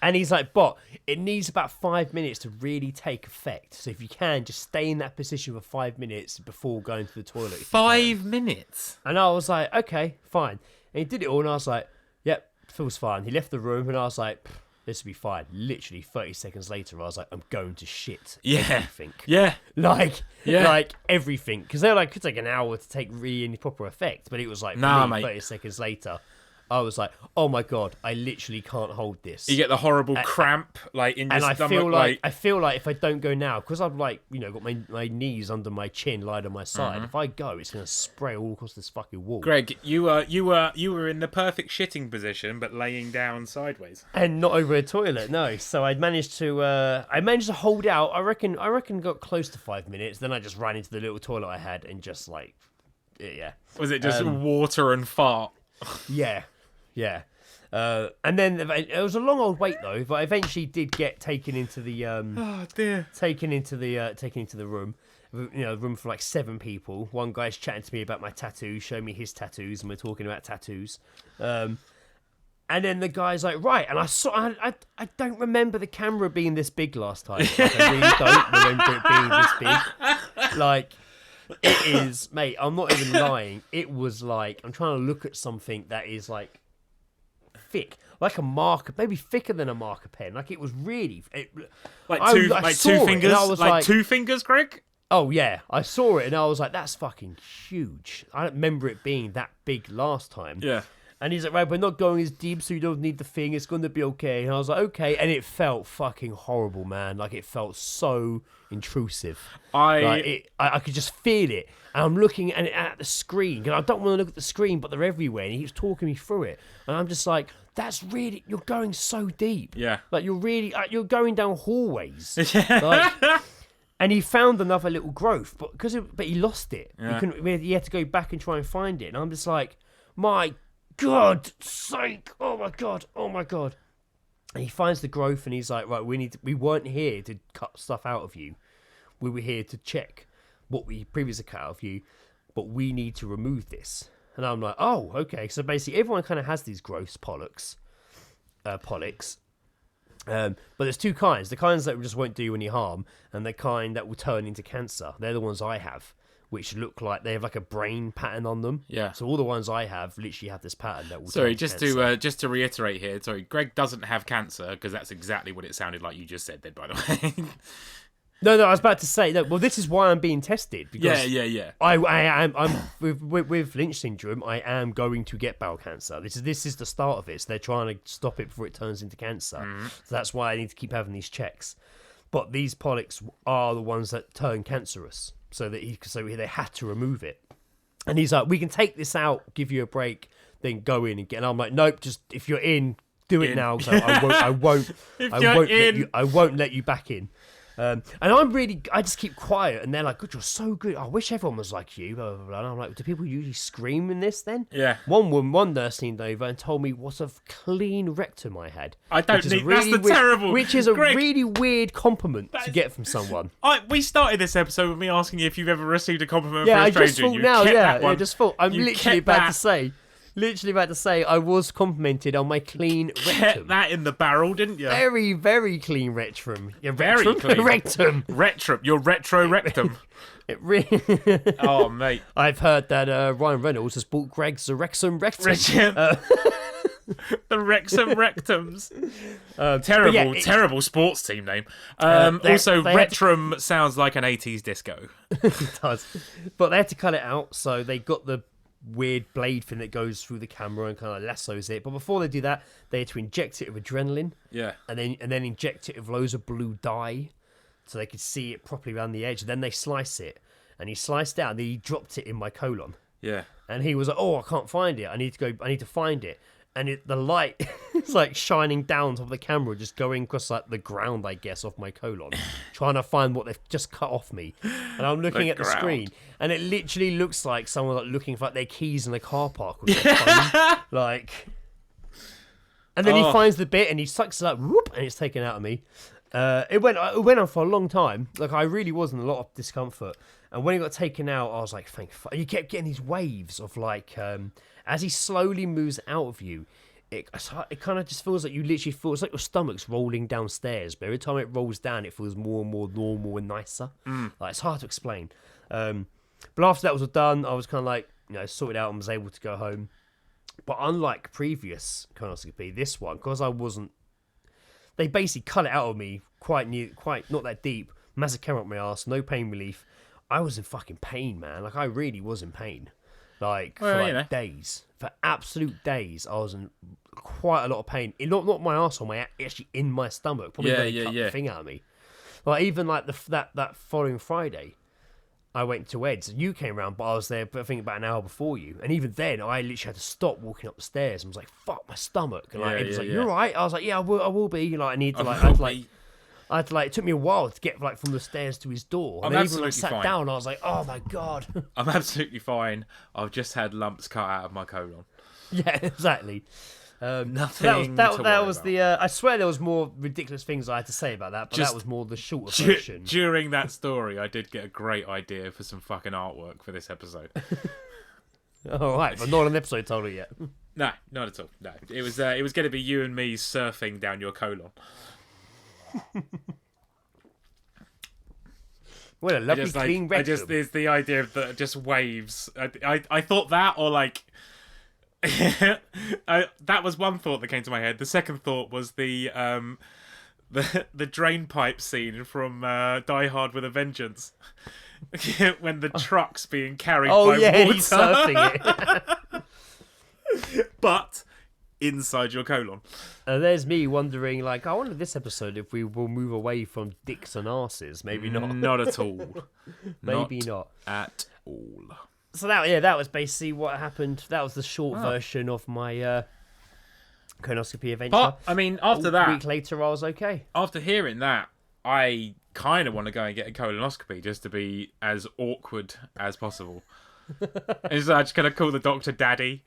And he's like, but it needs about 5 minutes to really take effect. So if you can, just stay in that position for 5 minutes before going to the toilet. if you can. 5 minutes. And I was like, okay, fine. And he did it all, and I was like, yep, feels fine. He left the room, and I was like, this will be fine. Literally 30 seconds later, I was like, I'm going to shit everything. Yeah. Like Yeah. everything. Because they're like, it could take an hour to take really any proper effect. But it was like, Nah, me, mate. 30 seconds later, I was like, oh my God, I literally can't hold this. You get the horrible cramp, like, in your And stomach. I feel like if I don't go now, because I've like, you know, got my knees under my chin, lying on my side. If I go, it's gonna spray all across this fucking wall. Greg, you were in the perfect shitting position, but laying down sideways. And not over a toilet, no. So I managed to hold out. I reckon got close to 5 minutes. Then I just ran into the little toilet I had and just like, yeah, Was it just water and fart? yeah. And then it was a long old wait though. But I eventually did get taken into the Oh dear. taken into the room. You know, a room for like 7 people. One guy's chatting to me about my tattoos, showing me his tattoos, and we're talking about tattoos. And then the guy's like, right, and I don't remember the camera being this big last time. Like, I really don't remember it being this big. Like, it is, mate, I'm not even lying. It was like, I'm trying to look at something that is like thick, like a marker, maybe thicker than a marker pen. Like, it was really... I saw two it, fingers? and I was Like 2 fingers, Greg? Oh, yeah, I saw it, and I was like, that's fucking huge. I don't remember it being that big last time. Yeah. And he's like, right, we're not going as deep, so you don't need the thing. It's going to be okay. And I was like, okay. And it felt fucking horrible, man. Like, it felt so intrusive. I could just feel it. And I'm looking at the screen. And I don't want to look at the screen, but they're everywhere. And he was talking me through it. And I'm just like, that's really... You're going so deep. Yeah. Like, you're really... you're going down hallways. Yeah. Like... And he found another little growth, but he lost it. Yeah. He had to go back and try and find it. And I'm just like, my God sake! Oh my God! And he finds the growth, and he's like, right, we weren't here to cut stuff out of you. We were here to check what we previously cut out of you, but we need to remove this. And I'm like, oh, okay. So basically, everyone kind of has these growths, polyps. But there's 2 kinds. The kinds that just won't do you any harm, and the kind that will turn into cancer. They're the ones I have, which look like they have like a brain pattern on them. Yeah. So all the ones I have literally have this pattern that will Sorry, turn just cancer. to reiterate here. Sorry, Greg doesn't have cancer, because that's exactly what it sounded like you just said. Then, by the way. No, I was about to say, no, well, this is why I'm being tested. Because Yeah. I'm with Lynch syndrome, I am going to get bowel cancer. This is the start of it. So they're trying to stop it before it turns into cancer. So that's why I need to keep having these checks. But these polyps are the ones that turn cancerous. So they had to remove it. And he's like, we can take this out, give you a break, then go in and get. And I'm like, nope, just if you're in, do it In. now. So I won't let you back in. And I just keep quiet, and they're like, "God, you're so good. I wish everyone was like you." Blah, blah, blah. And I'm like, "Do people usually scream in this then?" Yeah. One nurse leaned over and told me what a clean rectum I had. I don't which is a need. That's the weird, terrible. Which is a Greg, really weird compliment to get from someone. we started this episode with me asking you if you've ever received a compliment Yeah, from a I stranger. just thought You now. kept Yeah, that one. I just thought. I'm You literally kept about that. to say. Literally about to say I was complimented on my clean Kept rectum. that in the barrel, didn't you? Very, very clean rectum. Yeah, Very rectum? clean. Rectum. Retro, your retro rectum. It really. Oh, mate. I've heard that Ryan Reynolds has bought Greg's Wrexham rectum. The Wrexham Rectums. but yeah, Terrible sports team name. they Also, had to- Retrum sounds like an 80s disco. It does. But they had to cut it out, so they got the weird blade thing that goes through the camera and kind of lassos it. But before they do that, they had to inject it with adrenaline. Yeah. And then inject it with loads of blue dye, so they could see it properly around the edge. Then they slice it, and he sliced out. And he dropped it in my colon, Yeah. and he was like, "Oh, I can't find it. I need to find it." And the light is like shining down top of the camera, just going across like the ground, I guess, off my colon, trying to find what they've just cut off me. And I'm looking at the ground. screen, and it literally looks like someone like looking for like, their keys in the car park with their phone, like. And then he finds the bit, and he sucks it up, whoop, and it's taken out of me. It went on for a long time. Like I really was in a lot of discomfort. And when it got taken out, I was like, "Thank fuck." You kept getting these waves of like, as he slowly moves out of you, it kind of just feels like you literally feel it's like your stomach's rolling downstairs. But every time it rolls down, it feels more and more normal and nicer. Like it's hard to explain. But after that was all done, I was kind of like, sorted out and was able to go home. But unlike previous colonoscopy, this one, because I wasn't. They basically cut it out of me quite not that deep. Massive camera up my ass, no pain relief. I was in fucking pain, man. Like I really was in pain. Like for days, for absolute days, I was in quite a lot of pain. Not my arsehole, actually in my stomach. Probably where they cut the thing out of me. Like even like that following Friday, I went to Ed's. You came round, but I was there, I think, about an hour before you. And even then, I literally had to stop walking up the stairs and was like, "Fuck my stomach!" And like, it was like, "You're right." I was like, "Yeah, I will be." Like, I need to I had to like. It took me a while to get like from the stairs to his door. And then even when I sat down, I was like, "Oh my god." I'm absolutely fine. I've just had lumps cut out of my colon. Yeah, exactly. Nothing. That was the. I swear there was more ridiculous things I had to say about that, but that was more the shorter version. During that story, I did get a great idea for some fucking artwork for this episode. All right, but not an episode title yet. No, not at all. No, it was going to be you and me surfing down your colon. What a lovely clean rectum. There's the idea of the just waves. I thought that, or like. That was one thought that came to my head. The second thought was the drain pipe scene from Die Hard with a Vengeance, when the truck's being carried by water. He's surfing it. But inside your colon. There's me wondering, like, I wonder this episode if we will move away from dicks and arses. Maybe not. Not at all. Maybe not at all. So that was basically what happened. That was the short version of my colonoscopy adventure. But I mean, after that, a week later, I was okay. After hearing that, I kind of want to go and get a colonoscopy just to be as awkward as possible. Is I just gonna call the doctor Daddy?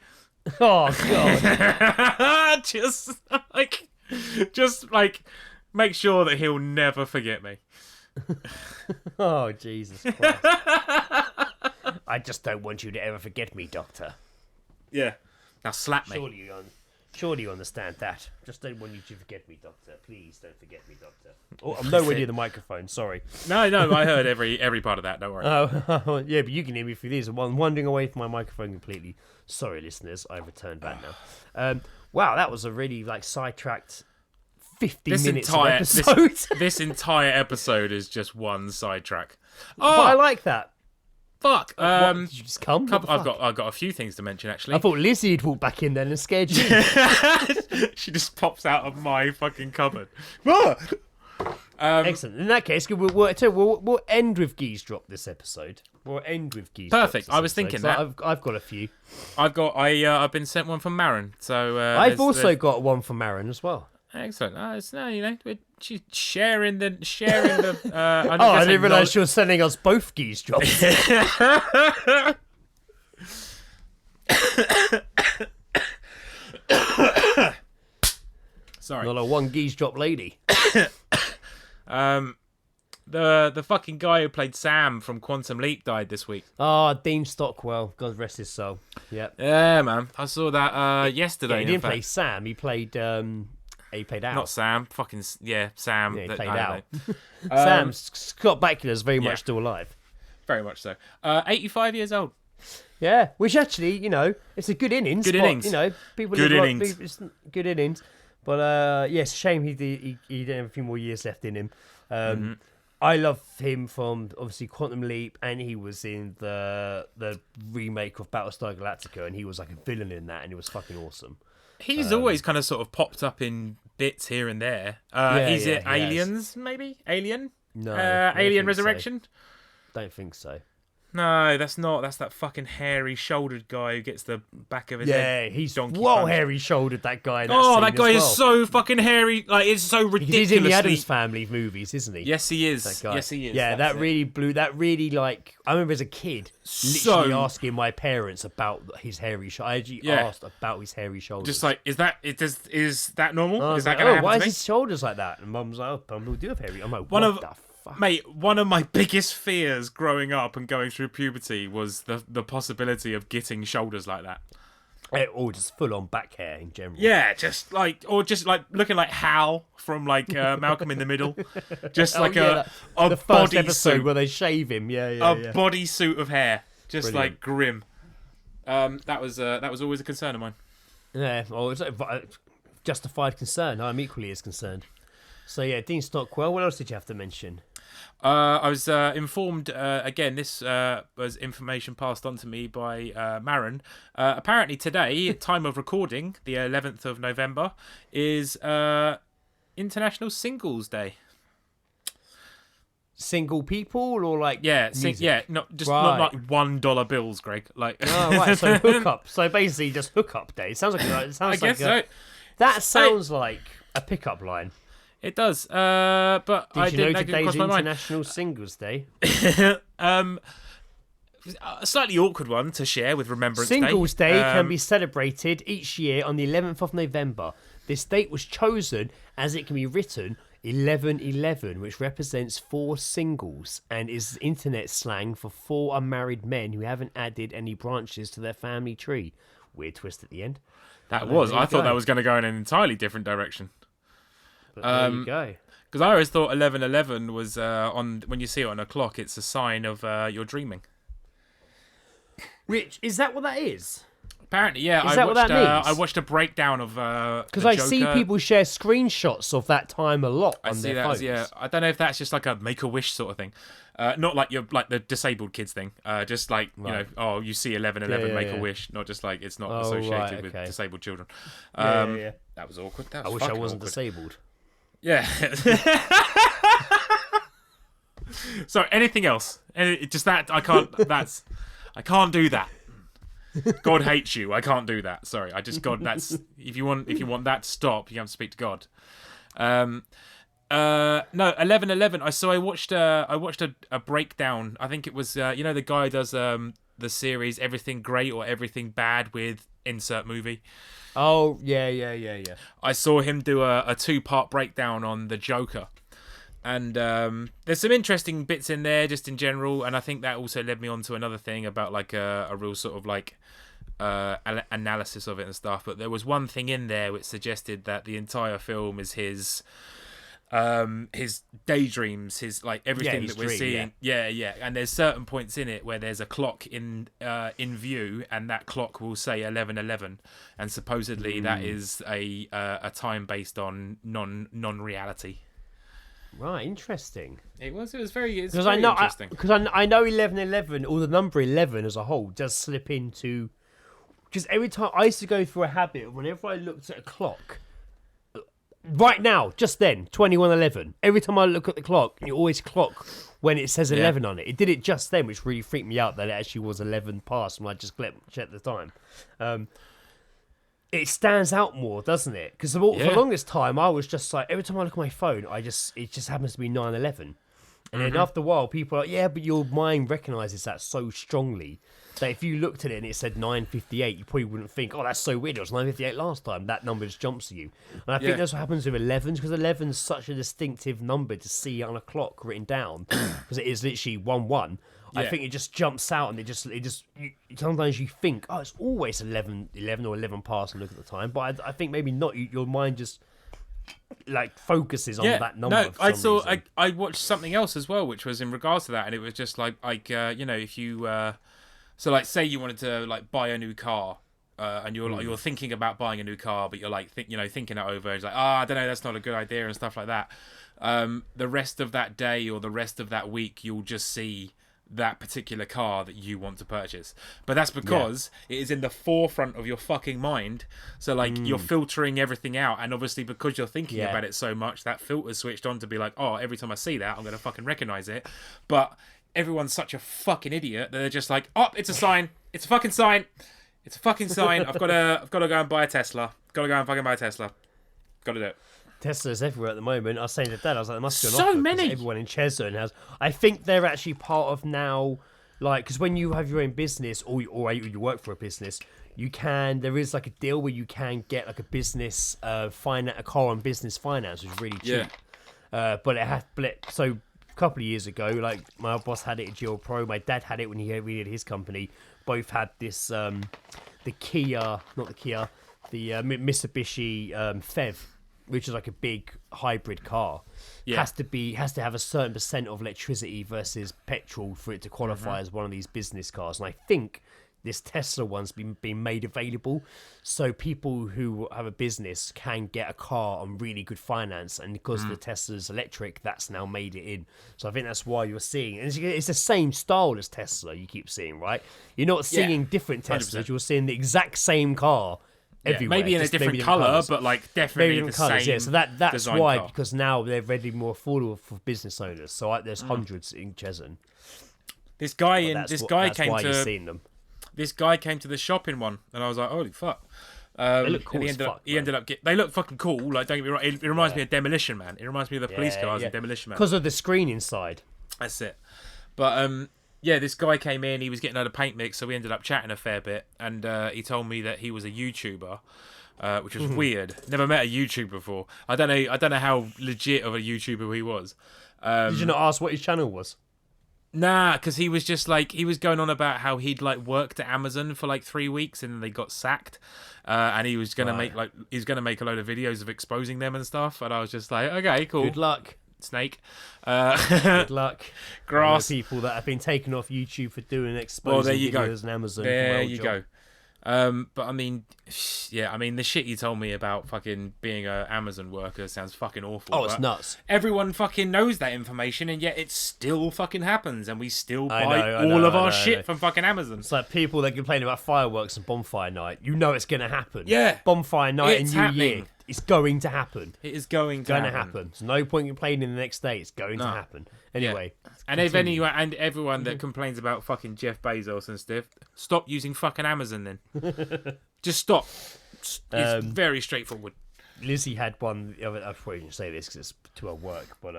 Oh god! just like make sure that he'll never forget me. Oh Jesus Christ! I just don't want you to ever forget me, Doctor. Yeah. Now slap me. Surely you understand that. Just don't want you to forget me, Doctor. Please don't forget me, Doctor. Oh, I'm nowhere near the microphone. Sorry. No, I heard every part of that. Don't worry. Oh, yeah, but you can hear me through these. I'm wandering away from my microphone completely. Sorry, listeners. I've returned back now. Wow, that was a really sidetracked 50 minutes of episode. This entire episode is just one sidetrack. Oh, but I like that. Fuck. Did you just come? I've got a few things to mention actually. I thought Lizzie had walked back in then and scared you. She just pops out of my fucking cupboard. Excellent. In that case, we'll end with Geezedrop this episode. We'll end with geese. Perfect. drops, I was essentially, thinking 'cause I've got a few. I've been sent one from Marin. So I've also got one from Marin as well. excellent. It's no, we're sharing the. I didn't realise you were sending us both geese drops. Sorry. Not a one geese drop lady. The fucking guy who played Sam from Quantum Leap died this week. Dean Stockwell, God rest his soul. Yep. Yeah, man. I saw that yesterday. Yeah, he in didn't fact. play Sam. He played Al. Not Sam. Fucking Sam. Yeah, he that- played I Al. don't know. Sam Scott Bakula's very yeah. much still alive. Very much so. 85 years old. Yeah, which actually, it's a good innings. Good but, innings. People Good live innings. It's good innings. But yes, shame he didn't have a few more years left in him. I love him from obviously Quantum Leap, and he was in the remake of Battlestar Galactica, and he was like a villain in that, and it was fucking awesome. He's always kind of sort of popped up in bits here and there. He's yeah, in he has. Aliens, maybe? Alien? No, I don't Alien think so. Resurrection? Don't think so. No, that's not. That's that fucking hairy shouldered guy who gets the back of his head. Yeah, he's donkey well punched. hairy shouldered. That guy. In that Oh, scene that guy as is well. so fucking hairy. Like, it's so ridiculously. He's in the Addams Family movies, isn't he? Yes, he is. That guy. Yes, he is. Yeah, That's that it. really blew. That really like. I remember as a kid, literally asking my parents about his hairy shoulders. I actually asked about his hairy shoulders. Just like, is that normal? I was Is that like, going to happen why to is me? his shoulders like that? And Mum's like, oh, people do have hairy. I'm like, One what of- the fuck? Mate, one of my biggest fears growing up and going through puberty was the possibility of getting shoulders like that. Or just full on back hair in general. Yeah, just like looking like Hal from like Malcolm in the Middle, just like the a first body episode suit, where they shave him. Yeah. a body suit of hair, just Brilliant. like grim. That was always a concern of mine. Yeah, well, it's justified concern. I'm equally as concerned. So yeah, Dean Stockwell. What else did you have to mention? I was informed, again, this was information passed on to me by Marin. Apparently today, time of recording, the 11th of November, is International Singles Day. Single people or like music? not Right. like $1 bills, Greg. Like, Oh, right, so hookup. So basically just hookup day. It sounds like I guess so. That sounds like a pickup line. It does, but I Did you know didn't make it today's cross my mind. International Singles Day? A slightly awkward one to share with Remembrance Singles Day Day. can be celebrated each year on the 11th of November. This date was chosen as it can be written 1111, which represents 4 singles and is internet slang for 4 unmarried men who haven't added any branches to their family tree. Weird twist at the end. That There was. you I thought go. that was going to go in an entirely different direction. But there you go. Because I always thought 1111 was on when you see it on a clock, it's a sign of you're dreaming. Which, is that what that is? Apparently, yeah. Is that what that means? I watched a breakdown of Because I see people share screenshots of that time a lot I on see their that. phones. Yeah, I don't know if that's just like a Make-A-Wish sort of thing. Not like you're like the disabled kids thing. Just like Right. you see 1111 Yeah, Make yeah. a Wish, not just like it's not Oh, associated right, with okay. disabled children. Yeah. That was awkward. That I was wish I fucking wasn't awkward. disabled. Yeah. So anything else? Just that I can't. I can't do that. God hates you. I can't do that. Sorry. That's if you want that to stop, you have to speak to God. No, 1111. I watched a breakdown. I think it was the guy who does the series Everything Great or Everything Bad with insert movie. Oh, yeah. I saw him do a 2-part breakdown on the Joker. And there's some interesting bits in there just in general, and I think that also led me on to another thing about like a real sort of like analysis of it and stuff. But there was one thing in there which suggested that the entire film is his daydreams, his like everything his that we're dream, seeing. Yeah. And there's certain points in it where there's a clock in view, and that clock will say 11:11, and supposedly that is a time based on non-reality. Right, interesting. It was very Because I know, interesting. I know 1111, or the number 11 as a whole, does slip into. Because every time I used to go through a habit of whenever I looked at a clock, right now, just then, 21:11. Every time I look at the clock, you always clock when it says 11 on it. It did it just then, which really freaked me out that it actually was 11 past when I just checked the time. It stands out more, doesn't it? Because for the longest time, I was just like, every time I look at my phone, it just happens to be 9:11. And then after a while, people are like, yeah, but your mind recognises that so strongly that if you looked at it and it said 9:58, you probably wouldn't think, oh, that's so weird. It was 9:58 last time. That number just jumps to you. And I think that's what happens with 11s, because 11 is such a distinctive number to see on a clock written down, because it is literally 1-1. I think it just jumps out, and sometimes you think, oh, it's always 11 or 11 past, and look at the time. But I think maybe not. Your mind just like focuses on that number. No, I watched something else as well, which was in regards to that, and it was just like if you so like say you wanted to like buy a new car. And you're thinking about buying a new car, but you're like thinking it over. It's like, I don't know, that's not a good idea and stuff like that. The rest of that day or the rest of that week, you'll just see that particular car that you want to purchase, but that's because it is in the forefront of your fucking mind. So like you're filtering everything out, and obviously because you're thinking about it so much, that filter's switched on to be like, oh, every time I see that, I'm gonna fucking recognize it. But everyone's such a fucking idiot that they're just like, oh, it's a sign, it's a fucking sign, it's a fucking sign. I've got to go and buy a Tesla. Got to go and fucking buy a Tesla. Got to do it. Tesla's everywhere at the moment. I was saying to Dad, I was like, there must be an so offer, many. Everyone in Cheshunt has. I think they're actually part of now, like, because when you have your own business or you work for a business, there is like a deal where you can get like a business a car on business finance, which is really cheap. So a couple of years ago, like my boss had it at Geo Pro, my dad had it when he had his company. Both had this the Mitsubishi Fev, which is like a big hybrid car. Has to have a certain percent of electricity versus petrol for it to qualify as one of these business cars. And I think this Tesla one's been made available, so people who have a business can get a car on really good finance. And because the Tesla's electric, that's now made it in. So I think that's why you're seeing, and it's the same style as Tesla. You keep seeing, right? You're not seeing different Teslas. 100%. You're seeing the exact same car. Everywhere. Maybe in a different colour, but like definitely the same. Yeah, so that's why, car. because now they're ready more affordable for business owners. So there's hundreds in Cheshunt. This guy came to the shop in one, and I was like, holy fuck. They look cool. They look fucking cool. Like, don't get me wrong, it reminds me of Demolition Man. It reminds me of the police cars in Demolition Man. Because of the screen inside. That's it. But this guy came in. He was getting out of paint mix, so we ended up chatting a fair bit. And he told me that he was a YouTuber, which was weird. Never met a YouTuber before. I don't know how legit of a YouTuber he was. Did you not ask what his channel was? Nah, because he was just like, he was going on about how he'd like worked at Amazon for like 3 weeks and then they got sacked, and he was gonna make a load of videos of exposing them and stuff. And I was just like, okay, cool. Good luck, Snake. Good luck. Grass. People that have been taken off YouTube for doing exposing videos on Amazon. There you go. But I mean, the shit you told me about fucking being an Amazon worker sounds fucking awful. Oh, it's nuts. Everyone fucking knows that information, and yet it still fucking happens, and we still buy all of our shit from fucking Amazon. It's like people that complain about fireworks and bonfire night. You know it's going to happen. Yeah. Bonfire night and New Year. It's going to happen. It is going to happen. There's no point complaining the next day. It's going to happen. Anyway. Yeah. And everyone that complains about fucking Jeff Bezos and stuff, stop using fucking Amazon then. Just stop. It's very straightforward. Lizzie had one. I probably didn't say this because it's to her work, but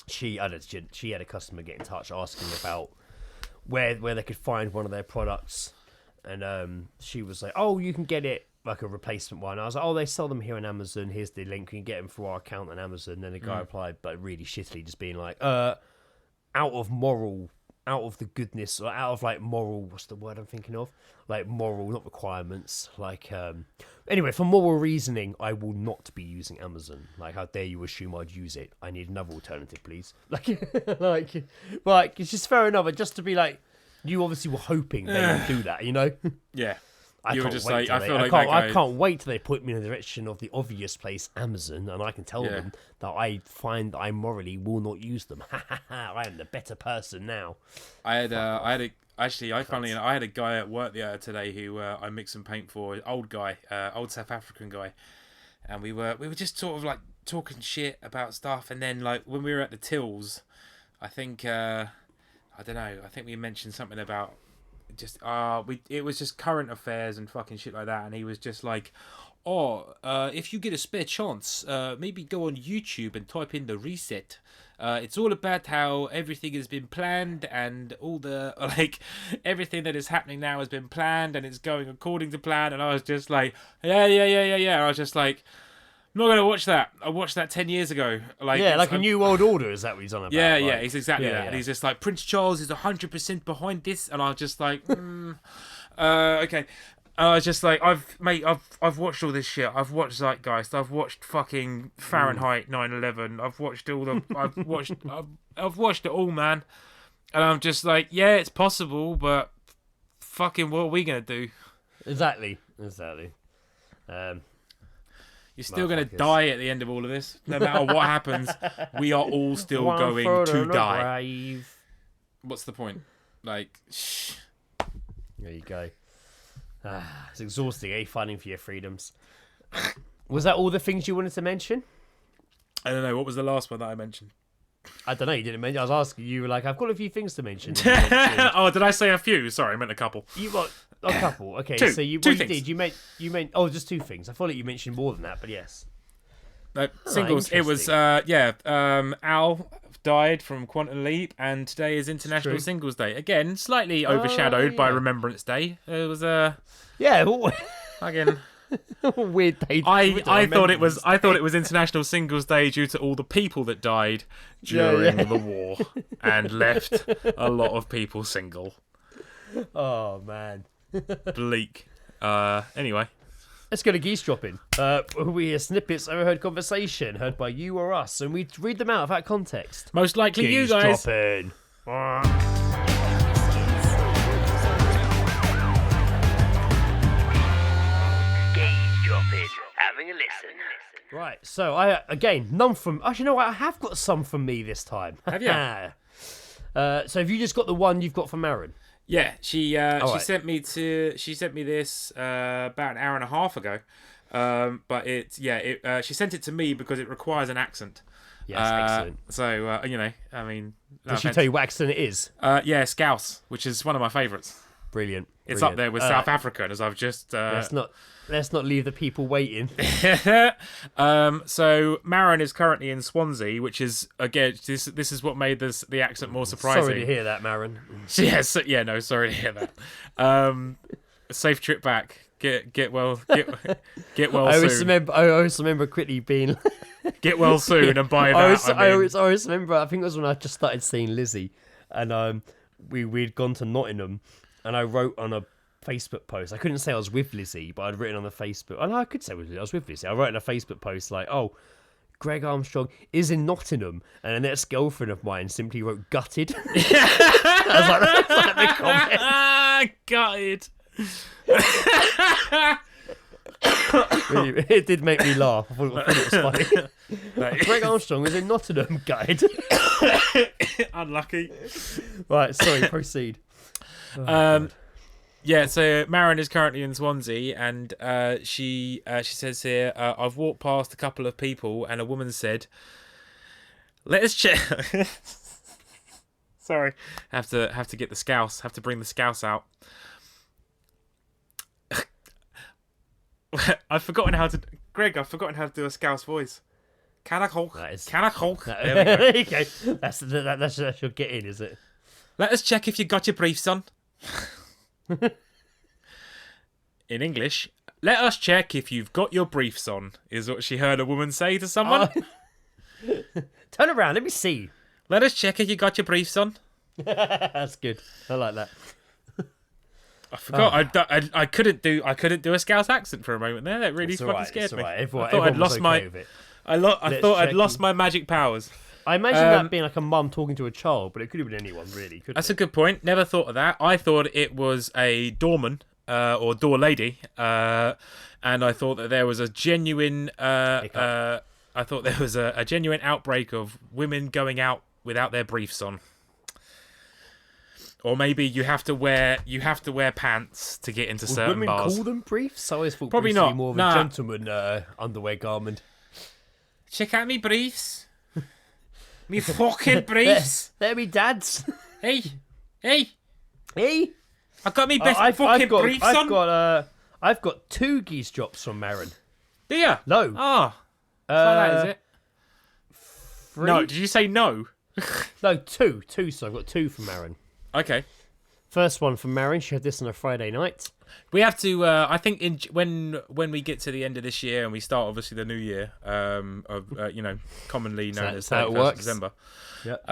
she had a customer get in touch asking about where they could find one of their products, and she was like, "Oh, you can get it." Like a replacement one. I was like, oh, they sell them here on Amazon. Here's the link. You can get them through our account on Amazon. And then the guy replied, but really shittily, just being like, out of the goodness, or out of like moral, what's the word I'm thinking of? Like moral, not requirements. Like, anyway, for moral reasoning, I will not be using Amazon. Like, how dare you assume I'd use it? I need another alternative, please. Like, it's just fair enough. Just to be like, you obviously were hoping they would do that, you know? Yeah. I can't wait till they put me in the direction of the obvious place, Amazon, and I can tell them that I find I morally will not use them. I am the better person now. I had a guy at work today who I mixed some paint for. Old guy, old South African guy, and we were just sort of like talking shit about stuff, and then like when we were at the tills, I think I don't know. I think we mentioned something about just it was just current affairs and fucking shit like that, and he was just like, if you get a spare chance, maybe go on YouTube and type in the reset. It's all about how everything has been planned, and all the like everything that is happening now has been planned, and it's going according to plan. And I was just like, yeah. And I was just like, I'm not gonna watch that. I watched that 10 years ago. Like, yeah, like a New World Order. Is that what he's on about? Yeah, like, it's exactly that. Yeah. And he's just like, Prince Charles is 100% behind this, and I was just like, okay. And I was just like, I've watched all this shit. I've watched Zeitgeist. I've watched fucking Fahrenheit 9/11. I've watched all the. I've watched it all, man. And I'm just like, yeah, it's possible, but fucking, what are we gonna do? Exactly. You're still going to die at the end of all of this. No matter what happens, we are all still going to die. Grave. What's the point? Like, shh. There you go. It's exhausting, fighting for your freedoms. Was that all the things you wanted to mention? I don't know. What was the last one that I mentioned? I don't know. You didn't mention. I was asking you. Like, I've got a few things to mention. Oh, did I say a few? Sorry, I meant a couple. You got a couple. Okay, Two. so you Two what you things. did. You meant. Oh, just two things. I thought like you mentioned more than that, but yes. Singles. It was Al died from Quantum Leap, and today is International True. Singles Day. Again, slightly overshadowed by Remembrance Day. It was Yeah. again. Weird day. I thought it was International Singles Day due to all the people that died during the war and left a lot of people single. Oh man. Bleak. Anyway. Let's go to Geezedropping. We hear snippets of overheard conversation heard by you or us, and we read them out of that context. Most likely you guys. Geezedropping. Geezedropping. Having a listen. Right, so none from. Actually, no, I have got some from me this time. Have you? So have you just got the one you've got from Aaron? Yeah, she right. sent me this about an hour and a half ago. But she sent it to me because it requires an accent. Yes, excellent. So I mean, Did she tell you what accent it is? yeah, Scouse, which is one of my favourites. Brilliant. It's up there with South African, as I've just. Let's not leave the people waiting. So Marin is currently in Swansea, which is again this is what made the accent more surprising. Sorry to hear that, Marin. Yes, yeah, no, sorry to hear that. Safe trip back. Get well soon. I always remember quickly being. Get well soon, and by that I always remember. I think it was when I just started seeing Lizzie, and we'd gone to Nottingham, and I wrote on a Facebook post. I couldn't say I was with Lizzie, but I'd written on the Facebook. Oh, no, I could say I was with Lizzie. I wrote in a Facebook post like, "Oh, Greg Armstrong is in Nottingham," and an ex-girlfriend of mine simply wrote "gutted." I was like, "That's like the comment." Gutted. It did make me laugh. I thought it was funny. Greg Armstrong was in Nottingham, gutted. Unlucky. Right, sorry. Proceed. Yeah, so Marin is currently in Swansea, and she says here, I've walked past a couple of people, and a woman said, "Let us check." Sorry, have to get the scouse. Have to bring the scouse out. I've forgotten how to do a scouse voice. Can I Hulk? Can I Hulk? There you go. That's your get in, is it? Let us check if you got your briefs on. In English, let us check if you've got your briefs on, is what she heard a woman say to someone. Turn around, let me see. Let us check if you got your briefs on. That's good. I like that. I forgot. I couldn't do a Scouse accent for a moment there. That really fucking scared me. Right. I thought I'd lost with it. I thought I'd lost my magic powers. I imagine that being like a mum talking to a child, but it could have been anyone, really. That's a good point. Never thought of that. I thought it was a doorman or door lady, and I thought that there was a genuine. I thought there was a genuine outbreak of women going out without their briefs on. Or maybe you have to wear pants to get into Would certain women bars. call them briefs? I always thought Probably briefs were not. more of Nah. a gentleman underwear garment. Check out me briefs. Me fucking briefs. They're me dads. Hey. Hey. I got me best I've fucking got, briefs on. I've got 2 geese drops from Marin. Do ya? No. Oh. That is it. 3? No, did you say no? No, 2. 2, so I've got 2 from Marin. Okay. First one from Marin, she had this on a Friday night. We have to. I think when we get to the end of this year and we start obviously the new year, commonly known as That's how it 31st works. December. Yep.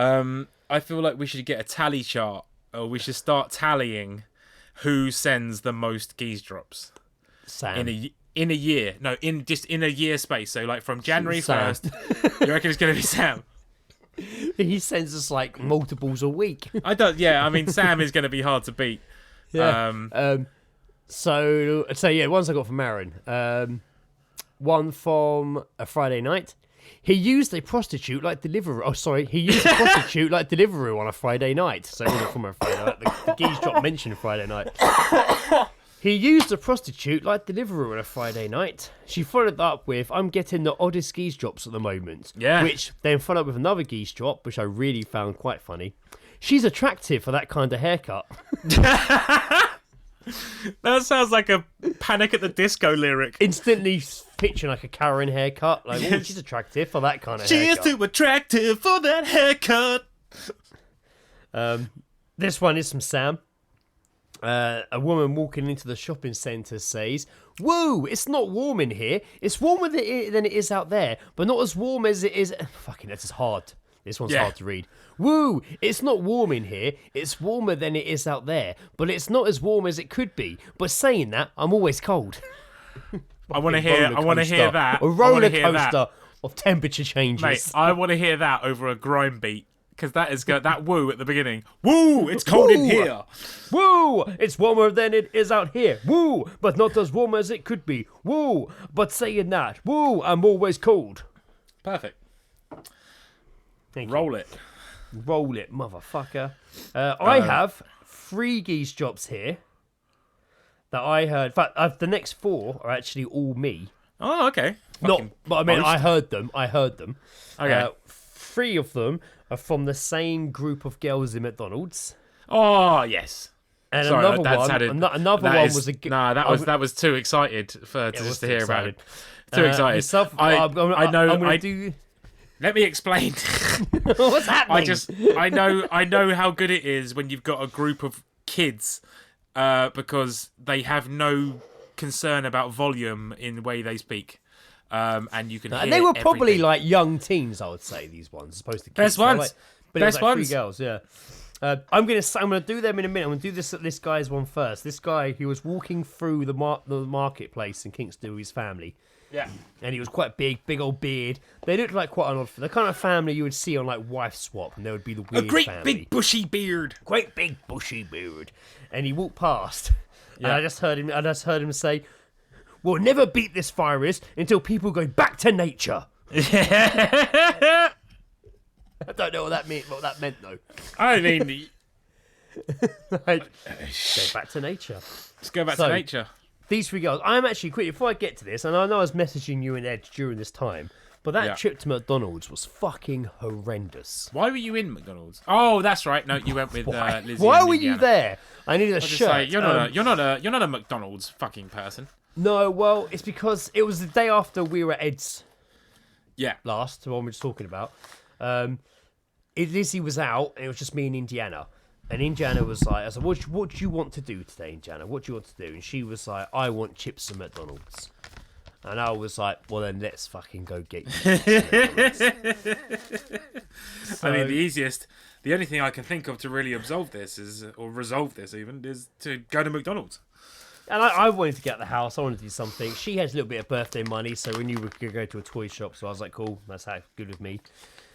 I feel like we should get a tally chart, or we should start tallying who sends the most geese drops Sam. in a year. No, in a year space. So like from January Sam. 1st, you reckon it's going to be Sam? He sends us like multiples a week. I don't. Yeah, I mean Sam is going to be hard to beat. Yeah. So yeah, ones I got from Marin. One from a Friday night. He used a prostitute like Deliveroo. Oh, sorry. He used a prostitute like Deliveroo on a Friday night. So it wasn't from a Friday night. The geese drop mentioned Friday night. He used a prostitute like Deliveroo on a Friday night. She followed up with, I'm getting the oddest geese drops at the moment. Yeah. Which then followed up with another geese drop, which I really found quite funny. She's attractive for that kind of haircut. That sounds like a Panic at the Disco lyric. Instantly picturing like a Karen haircut. Like, oh, she's attractive for that kind of haircut. too attractive for that haircut. This one is from Sam. A woman walking into the shopping centre says, "Whoa, it's not warm in here. It's warmer than it is out there, but not as warm as it is." Fucking, this is hard. This one's hard to read. "Woo, it's not warm in here. It's warmer than it is out there, but it's not as warm as it could be. But saying that, I'm always cold." I want to hear that. A I roller wanna hear coaster that. of temperature changes. Mate, I want to hear that over a grime beat. Because that is that woo at the beginning. Woo, it's cold in Woo! here. Woo! It's warmer than it is out here. Woo! But not as warm as it could be. Woo! But saying that, woo! I'm always cold. Perfect. Thank you. Roll it. Roll it, motherfucker. I have 3 geese drops here that I heard. In fact, the next 4 are actually all me. Oh, okay. But I mean, most. I heard them. Okay. 3 of them are from the same group of girls in McDonald's. Oh, yes. And Sorry, another that one, sounded- another that one is- was a. Nah, that was too excited just to hear about it. Too excited. Yourself, I know. I'm gonna do. Let me explain. What's happening? I know how good it is when you've got a group of kids, because they have no concern about volume in the way they speak. And you can hear And they were probably everything. like young teens, I would say. These ones, as opposed to kids. Best ones. Like, but Best it was like ones. 3 girls. Yeah. I'm gonna do them in a minute. I'm gonna do this guy's one first. This guy, he was walking through the marketplace in Kingston with his family. Yeah. And he was quite big old beard. They looked like quite an odd, the kind of family you would see on like Wife Swap, and there would be the A weird great family. big bushy beard. Great big bushy beard. And he walked past, and I just heard him say, "We'll never beat this virus until people go back to nature." I don't know what that meant though. I mean, Like, go back to nature. let's go back So- to nature. These 3 girls. I'm actually quick before I get to this, and I know I was messaging you and Ed during this time, but that Yeah. trip to McDonald's was fucking horrendous. Why were you in McDonald's? Oh, that's right. No, you went with Lizzie. Why in were you Indiana. there? I needed a Just shirt. like, you're not a McDonald's fucking person. No, well, it's because it was the day after we were at Ed's Yeah. last, the one we were just talking about. Lizzie was out, and it was just me and Indiana. And Indiana was like, I said, what do you want to do today, Indiana? What do you want to do? And she was like, I want chips from McDonald's. And I was like, well, then let's fucking go get you chips from McDonald's. I mean, the only thing I can think of to really resolve this is to go to McDonald's. And I wanted to get out of the house. I wanted to do something. She has a little bit of birthday money, so we knew we could go to a toy shop. So I was like, cool, that's good with me.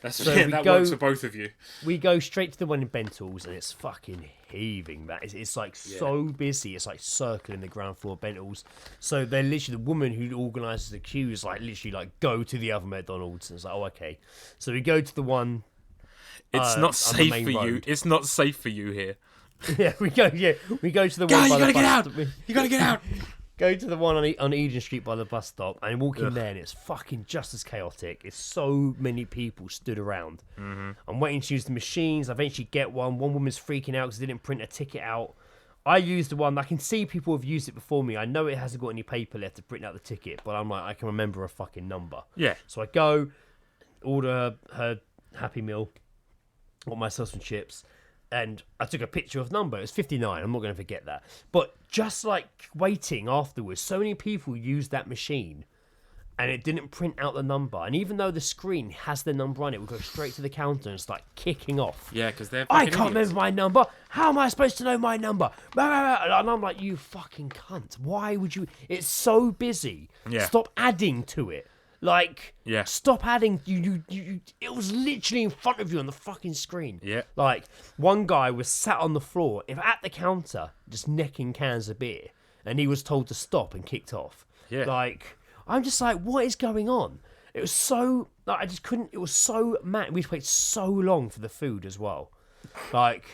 That works for both of you. We go straight to the one in Bentall's, and it's fucking heaving. That it's like so busy. It's like circling the ground floor of Bentall's. So they're literally, the woman who organises the queue is like literally like, go to the other McDonald's. And it's like, oh, okay. So we go to the one. It's on not the safe main for you. road. It's not safe for you here. Yeah, we go to the one Guy, by you the gotta get bus out. stop. You gotta get out. Go to the one on Eden Street by the bus stop, and walk in there, and it's fucking just as chaotic. It's so many people stood around. Mm-hmm. I'm waiting to use the machines. I eventually get one. One woman's freaking out because they didn't print a ticket out. I used the one. I can see people have used it before me. I know it hasn't got any paper left to print out the ticket, but I'm like, I can remember a fucking number. Yeah. So I go, order her Happy Meal, got myself some chips, and I took a picture of the number. It was 59. I'm not going to forget that. But just like waiting afterwards, so many people used that machine and it didn't print out the number. And even though the screen has the number on it, would go straight to the counter and start kicking off. Yeah, because they're I fucking can't idiots. remember my number. How am I supposed to know my number? And I'm like, you fucking cunt. Why would you? It's so busy. Yeah. Stop adding to it. Like, Yeah. stop adding. You. It was literally in front of you on the fucking screen. Yeah. Like, one guy was sat on the floor, if at the counter, just necking cans of beer, and he was told to stop and kicked off. Yeah. Like, I'm just like, what is going on? It was so, like, I just couldn't. It was so mad. We waited so long for the food as well. Like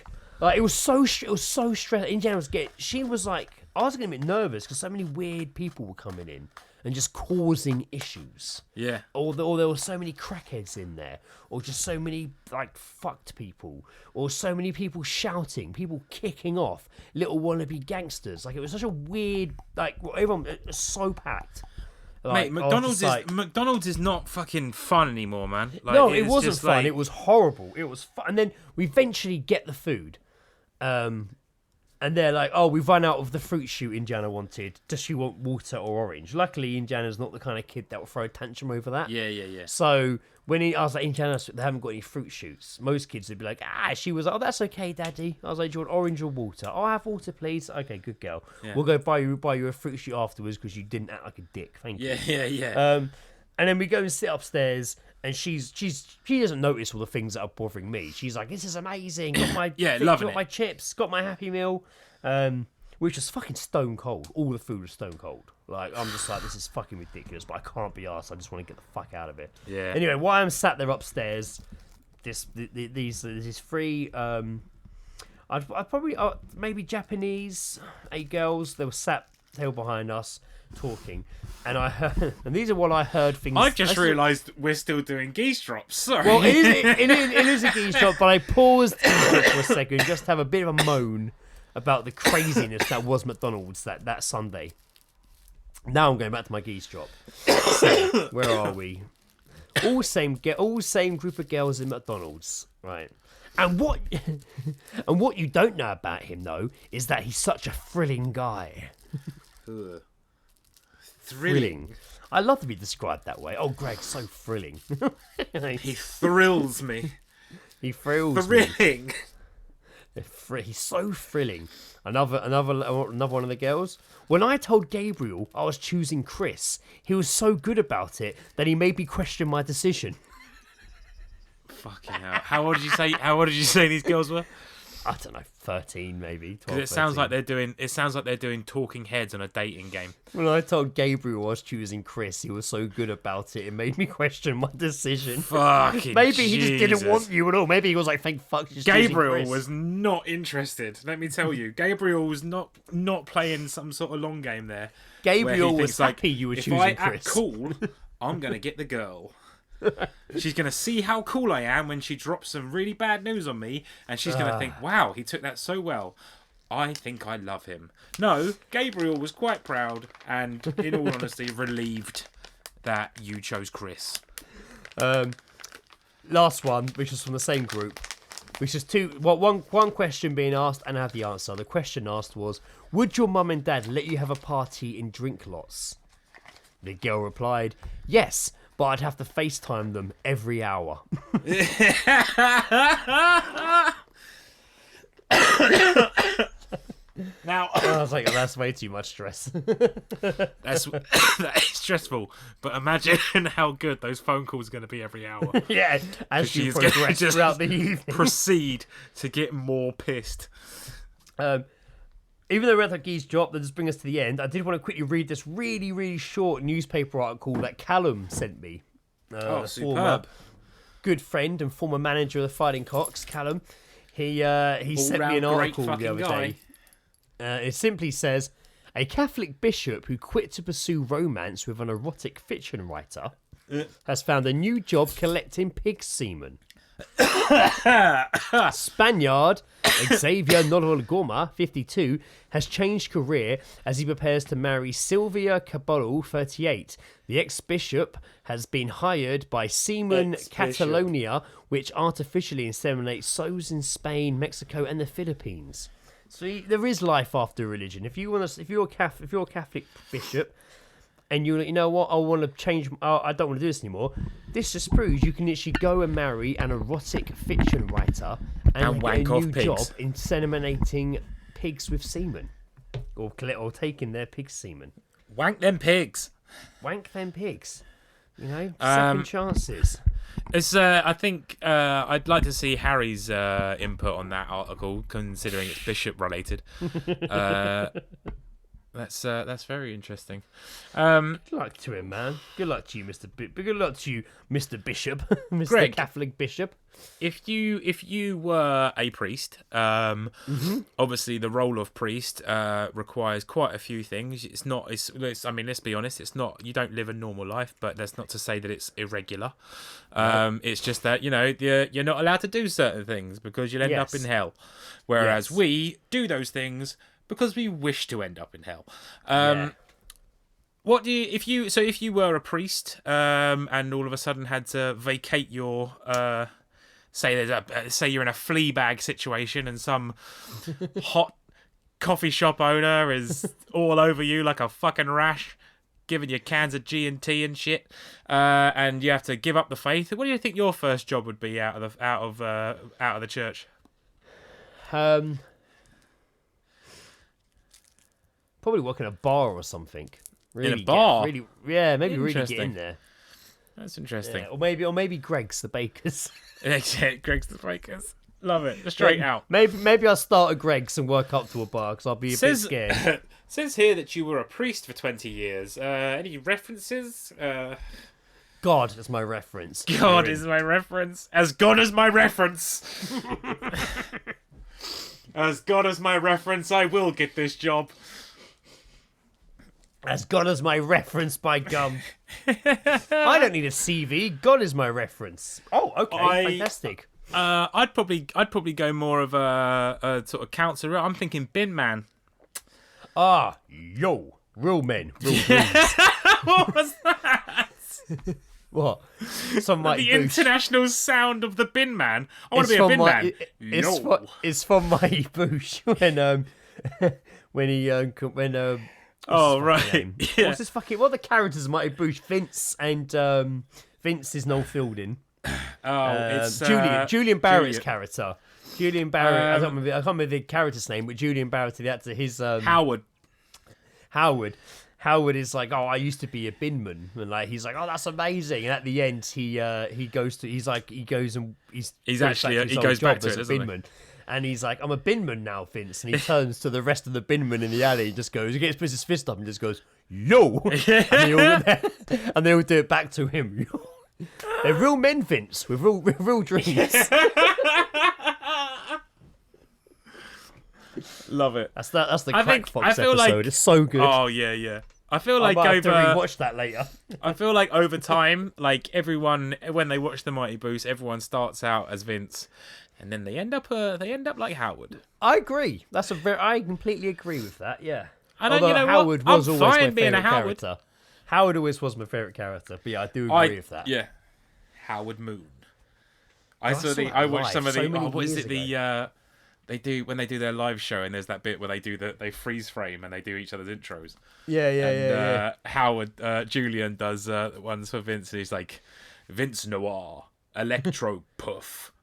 it was so stressful. Indiana she was like, I was getting a bit nervous because so many weird people were coming in and just causing issues. Yeah. Or there were so many crackheads in there, or just so many like fucked people, or so many people shouting, people kicking off, little wannabe gangsters. Like, it was such a weird, like, everyone, it was so packed. Like, Mate, I was just like, McDonald's is not fucking fun anymore, man. Like, no, it it's wasn't just fun. like- It was horrible. It was fun. And then we eventually get the food. And they're like, oh, we've run out of the fruit shoot Indiana wanted. Does she want water or orange? Luckily, Indiana's not the kind of kid that will throw a tantrum over that. Yeah. So I was like, Indiana, they haven't got any fruit shoots. Most kids would be like, she was like, oh, that's okay, Daddy. I was like, do you want orange or water? Oh, I have water, please. Okay, good girl. Yeah. We'll go buy you a fruit shoot afterwards because you didn't act like a dick. Thank you. Yeah. And then we go and sit upstairs, and she doesn't notice all the things that are bothering me. She's like, "This is amazing. Got my loving got it. my chips, got my Happy Meal," which was fucking stone cold. All the food was stone cold. Like, I'm just like, this is fucking ridiculous, but I can't be arsed. I just want to get the fuck out of it. Yeah. Anyway, while I'm sat there upstairs, these three, I'd probably maybe Japanese 8 girls. They were behind us talking, and I heard, and these are what I heard things. I've just realised we're still doing geese drops. Sorry. Well, it is a geese drop, but I paused for a second just to have a bit of a moan about the craziness that was McDonald's that Sunday. Now I'm going back to my geese drop. So, where are we? All same group of girls in McDonald's, right? And what you don't know about him though is that he's such a thrilling guy. Thrilling. I love to be described that way. Oh, Greg, so thrilling. He thrills me. He thrills me. Thrilling. He's so thrilling. Another one of the girls. When I told Gabriel I was choosing Chris, he was so good about it that he made me question my decision. Fucking hell. How old did you say these girls were? I don't know, 13 maybe. 12, Because it sounds 13. like they're doing talking heads on a dating game. When I told Gabriel I was choosing Chris, he was so good about it. It made me question my decision. Fucking Maybe he just didn't Jesus. want you at all. Maybe he was like, thank fuck. Just choosing Gabriel Chris. was not interested. Let me tell you, Gabriel was not playing some sort of long game there. Gabriel where he was thinks, happy you were if choosing I Chris. act cool, I'm gonna get the girl. She's gonna see how cool I am when she drops some really bad news on me, and she's gonna think, "Wow, he took that so well. I think I love him." No, Gabriel was quite proud and, in all honesty, relieved that you chose Chris. Last one, which is from the same group, which is one question being asked and I have the answer. The question asked was, would your mum and dad let you have a party and drink lots? The girl replied, yes, but I'd have to FaceTime them every hour. Now, I was like, that's way too much stress. that is stressful, but imagine how good those phone calls are going to be every hour. Yeah, as you She's gonna progress just throughout the evening. proceed to get more pissed. Even though we're at the geese drop, that just bring us to the end, I did want to quickly read this really, really short newspaper article that Callum sent me. Oh, Former superb. good friend and former manager of the Fighting Cocks, Callum. He sent me an All-round great article the fucking other guy. day. It simply says, a Catholic bishop who quit to pursue romance with an erotic fiction writer has found a new job collecting pig semen. Spaniard Xavier Goma, 52, has changed career as he prepares to marry Silvia Cabello, 38. The ex-bishop has been hired by Semen Catalonia, which artificially inseminates sows in Spain, Mexico, and the Philippines. So there is life after religion. If you're a Catholic bishop, and you know what, I want to change. I don't want to do this anymore. This just proves you can literally go and marry an erotic fiction writer and wank get a off new pigs. job inseminating pigs with semen, or taking their pig semen. Wank them pigs. Wank them pigs. You know, second chances. It's. I think I'd like to see Harry's input on that article, considering it's bishop related. That's very interesting. Good luck to him, man. Good luck to you, Good luck to you, Mr. Bishop, Mr. Greg. Catholic Bishop. If you were a priest, obviously the role of priest requires quite a few things. It's not. I mean, let's be honest. It's not. You don't live a normal life, but that's not to say that it's irregular. It's just that you're not allowed to do certain things because you'll end up in hell. Whereas we do those things because we wish to end up in hell. What do you if you were a priest and all of a sudden had to vacate your say you're in a flea bag situation and some hot coffee shop owner is all over you like a fucking rash, giving you cans of G&T and shit, and you have to give up the faith. What do you think your first job would be out of the church? Probably work in a bar or something. Really In a bar? Maybe really get Interesting. in there. That's interesting. Yeah, or maybe Greg's the Bakers. Greg's the Breakers. Love it. Straight out. Maybe I'll start at Greg's and work up to a bar because I'll be a bit scared. Says here that you were a priest for 20 years. Any references? God is my reference. God is my reference. As God is my reference. As God is my reference, I will get this job. As God is my reference, by gum. I don't need a CV. God is my reference. Oh, okay, fantastic. I'd probably go more of a sort of counselor. I'm thinking bin man. Yo, real men, real dreams. What was that? What? Some mighty The boosh. international sound of the bin man. I want to It's be a from bin man. It's from Mighty Boosh when Right. Yeah. What's his fucking? What are the characters of Mighty Boosh? Vince and Vince is Noel Fielding. It's Julian Barrett's Julian. character. Julian Barrett. I can't remember the character's name, but Julian Barrett, the actor, his Howard. Howard is like, oh, I used to be a binman, and like he's like, oh, that's amazing. And at the end, he goes and he goes back to it, doesn't he? binman. And he's like, I'm a binman now, Vince. And he turns to the rest of the binmen in the alley and just goes, he gets his fist up and just goes, yo! And they all do it back to him. They're real men, Vince, with real dreams. Love it. That's the I Crack Fox feel episode. like- It's so good. Oh yeah. I feel I like might have to over. rewatch that later. I feel like over time, like everyone when they watch the Mighty Boost, everyone starts out as Vince, and then they end up like Howard. I agree. I completely agree with that. Yeah. I don't. Although You know Howard what? was I'm always my fine being a favourite Howard. character. Howard always was my favourite character. But yeah, I do agree with that. Yeah. Howard Moon. I saw that I watched live some of so the. many What is years it? The they do when they do their live show, and there's that bit where they freeze frame and they do each other's intros. Yeah. Howard Julian does ones for Vince, and he's like, Vince Noir, Electro Puff.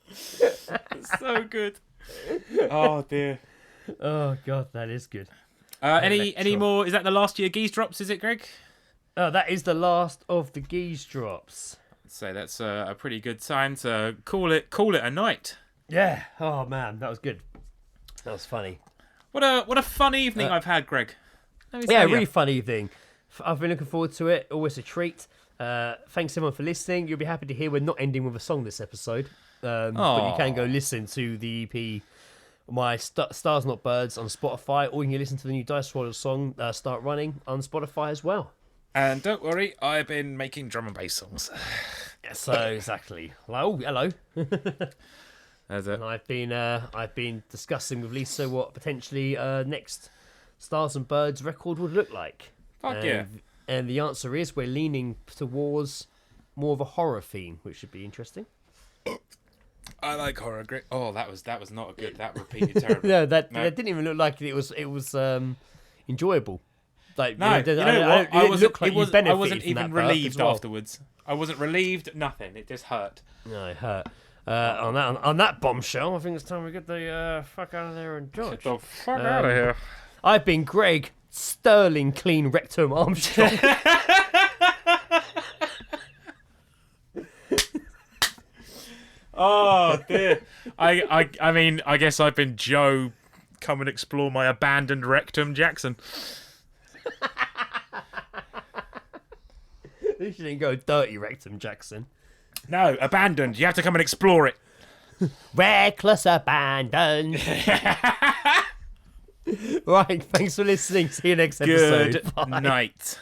It's so good. Oh dear. Oh god, that is good. Any more? Is that the last year Geese drops? Is it, Greg? That is the last of the Geese drops. So that's a pretty good time to call it a night. Yeah. Oh man, that was good. That was funny. What a fun evening I've had, Greg. Let me Yeah, tell you. really fun evening. I've been looking forward to it. Always a treat. Thanks everyone for listening. You'll be happy to hear we're not ending with a song this episode. But you can go listen to the EP, My Stars Not Birds, on Spotify, or you can listen to the new Dice Roller song, Start Running, on Spotify as well. And don't worry, I've been making drum and bass songs. So exactly. Oh, hello. That's it. And I've been discussing with Lisa what potentially next Stars and Birds record would look like. Fuck yeah. And the answer is we're leaning towards more of a horror theme, which should be interesting. I like horror. Great. Oh, that was not a good. That repeated terribly. No, that didn't even look like it was enjoyable. Like, no, you know what? I even wasn't even relieved afterwards. I wasn't relieved. Nothing. It just hurt. No, it hurt. On that bombshell, I think it's time we get the fuck out of there and George. Get the fuck out of here. I've been Greg Sterling Clean Rectum Armstrong. Oh dear. I mean, I guess I've been Joe. Come and explore my abandoned rectum, Jackson. You shouldn't go dirty rectum, Jackson. No, abandoned. You have to come and explore it. Reckless abandon. Right, thanks for listening. See you next episode. Good night.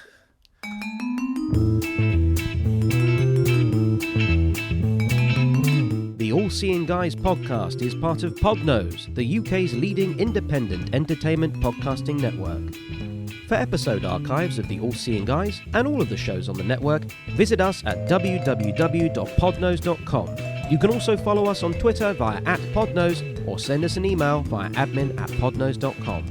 The All Seeing Guys podcast is part of Podnose, the UK's leading independent entertainment podcasting network. For episode archives of the All Seeing Guys and all of the shows on the network, visit us at www.podnose.com. You can also follow us on Twitter via @podnose or send us an email via admin@podnose.com.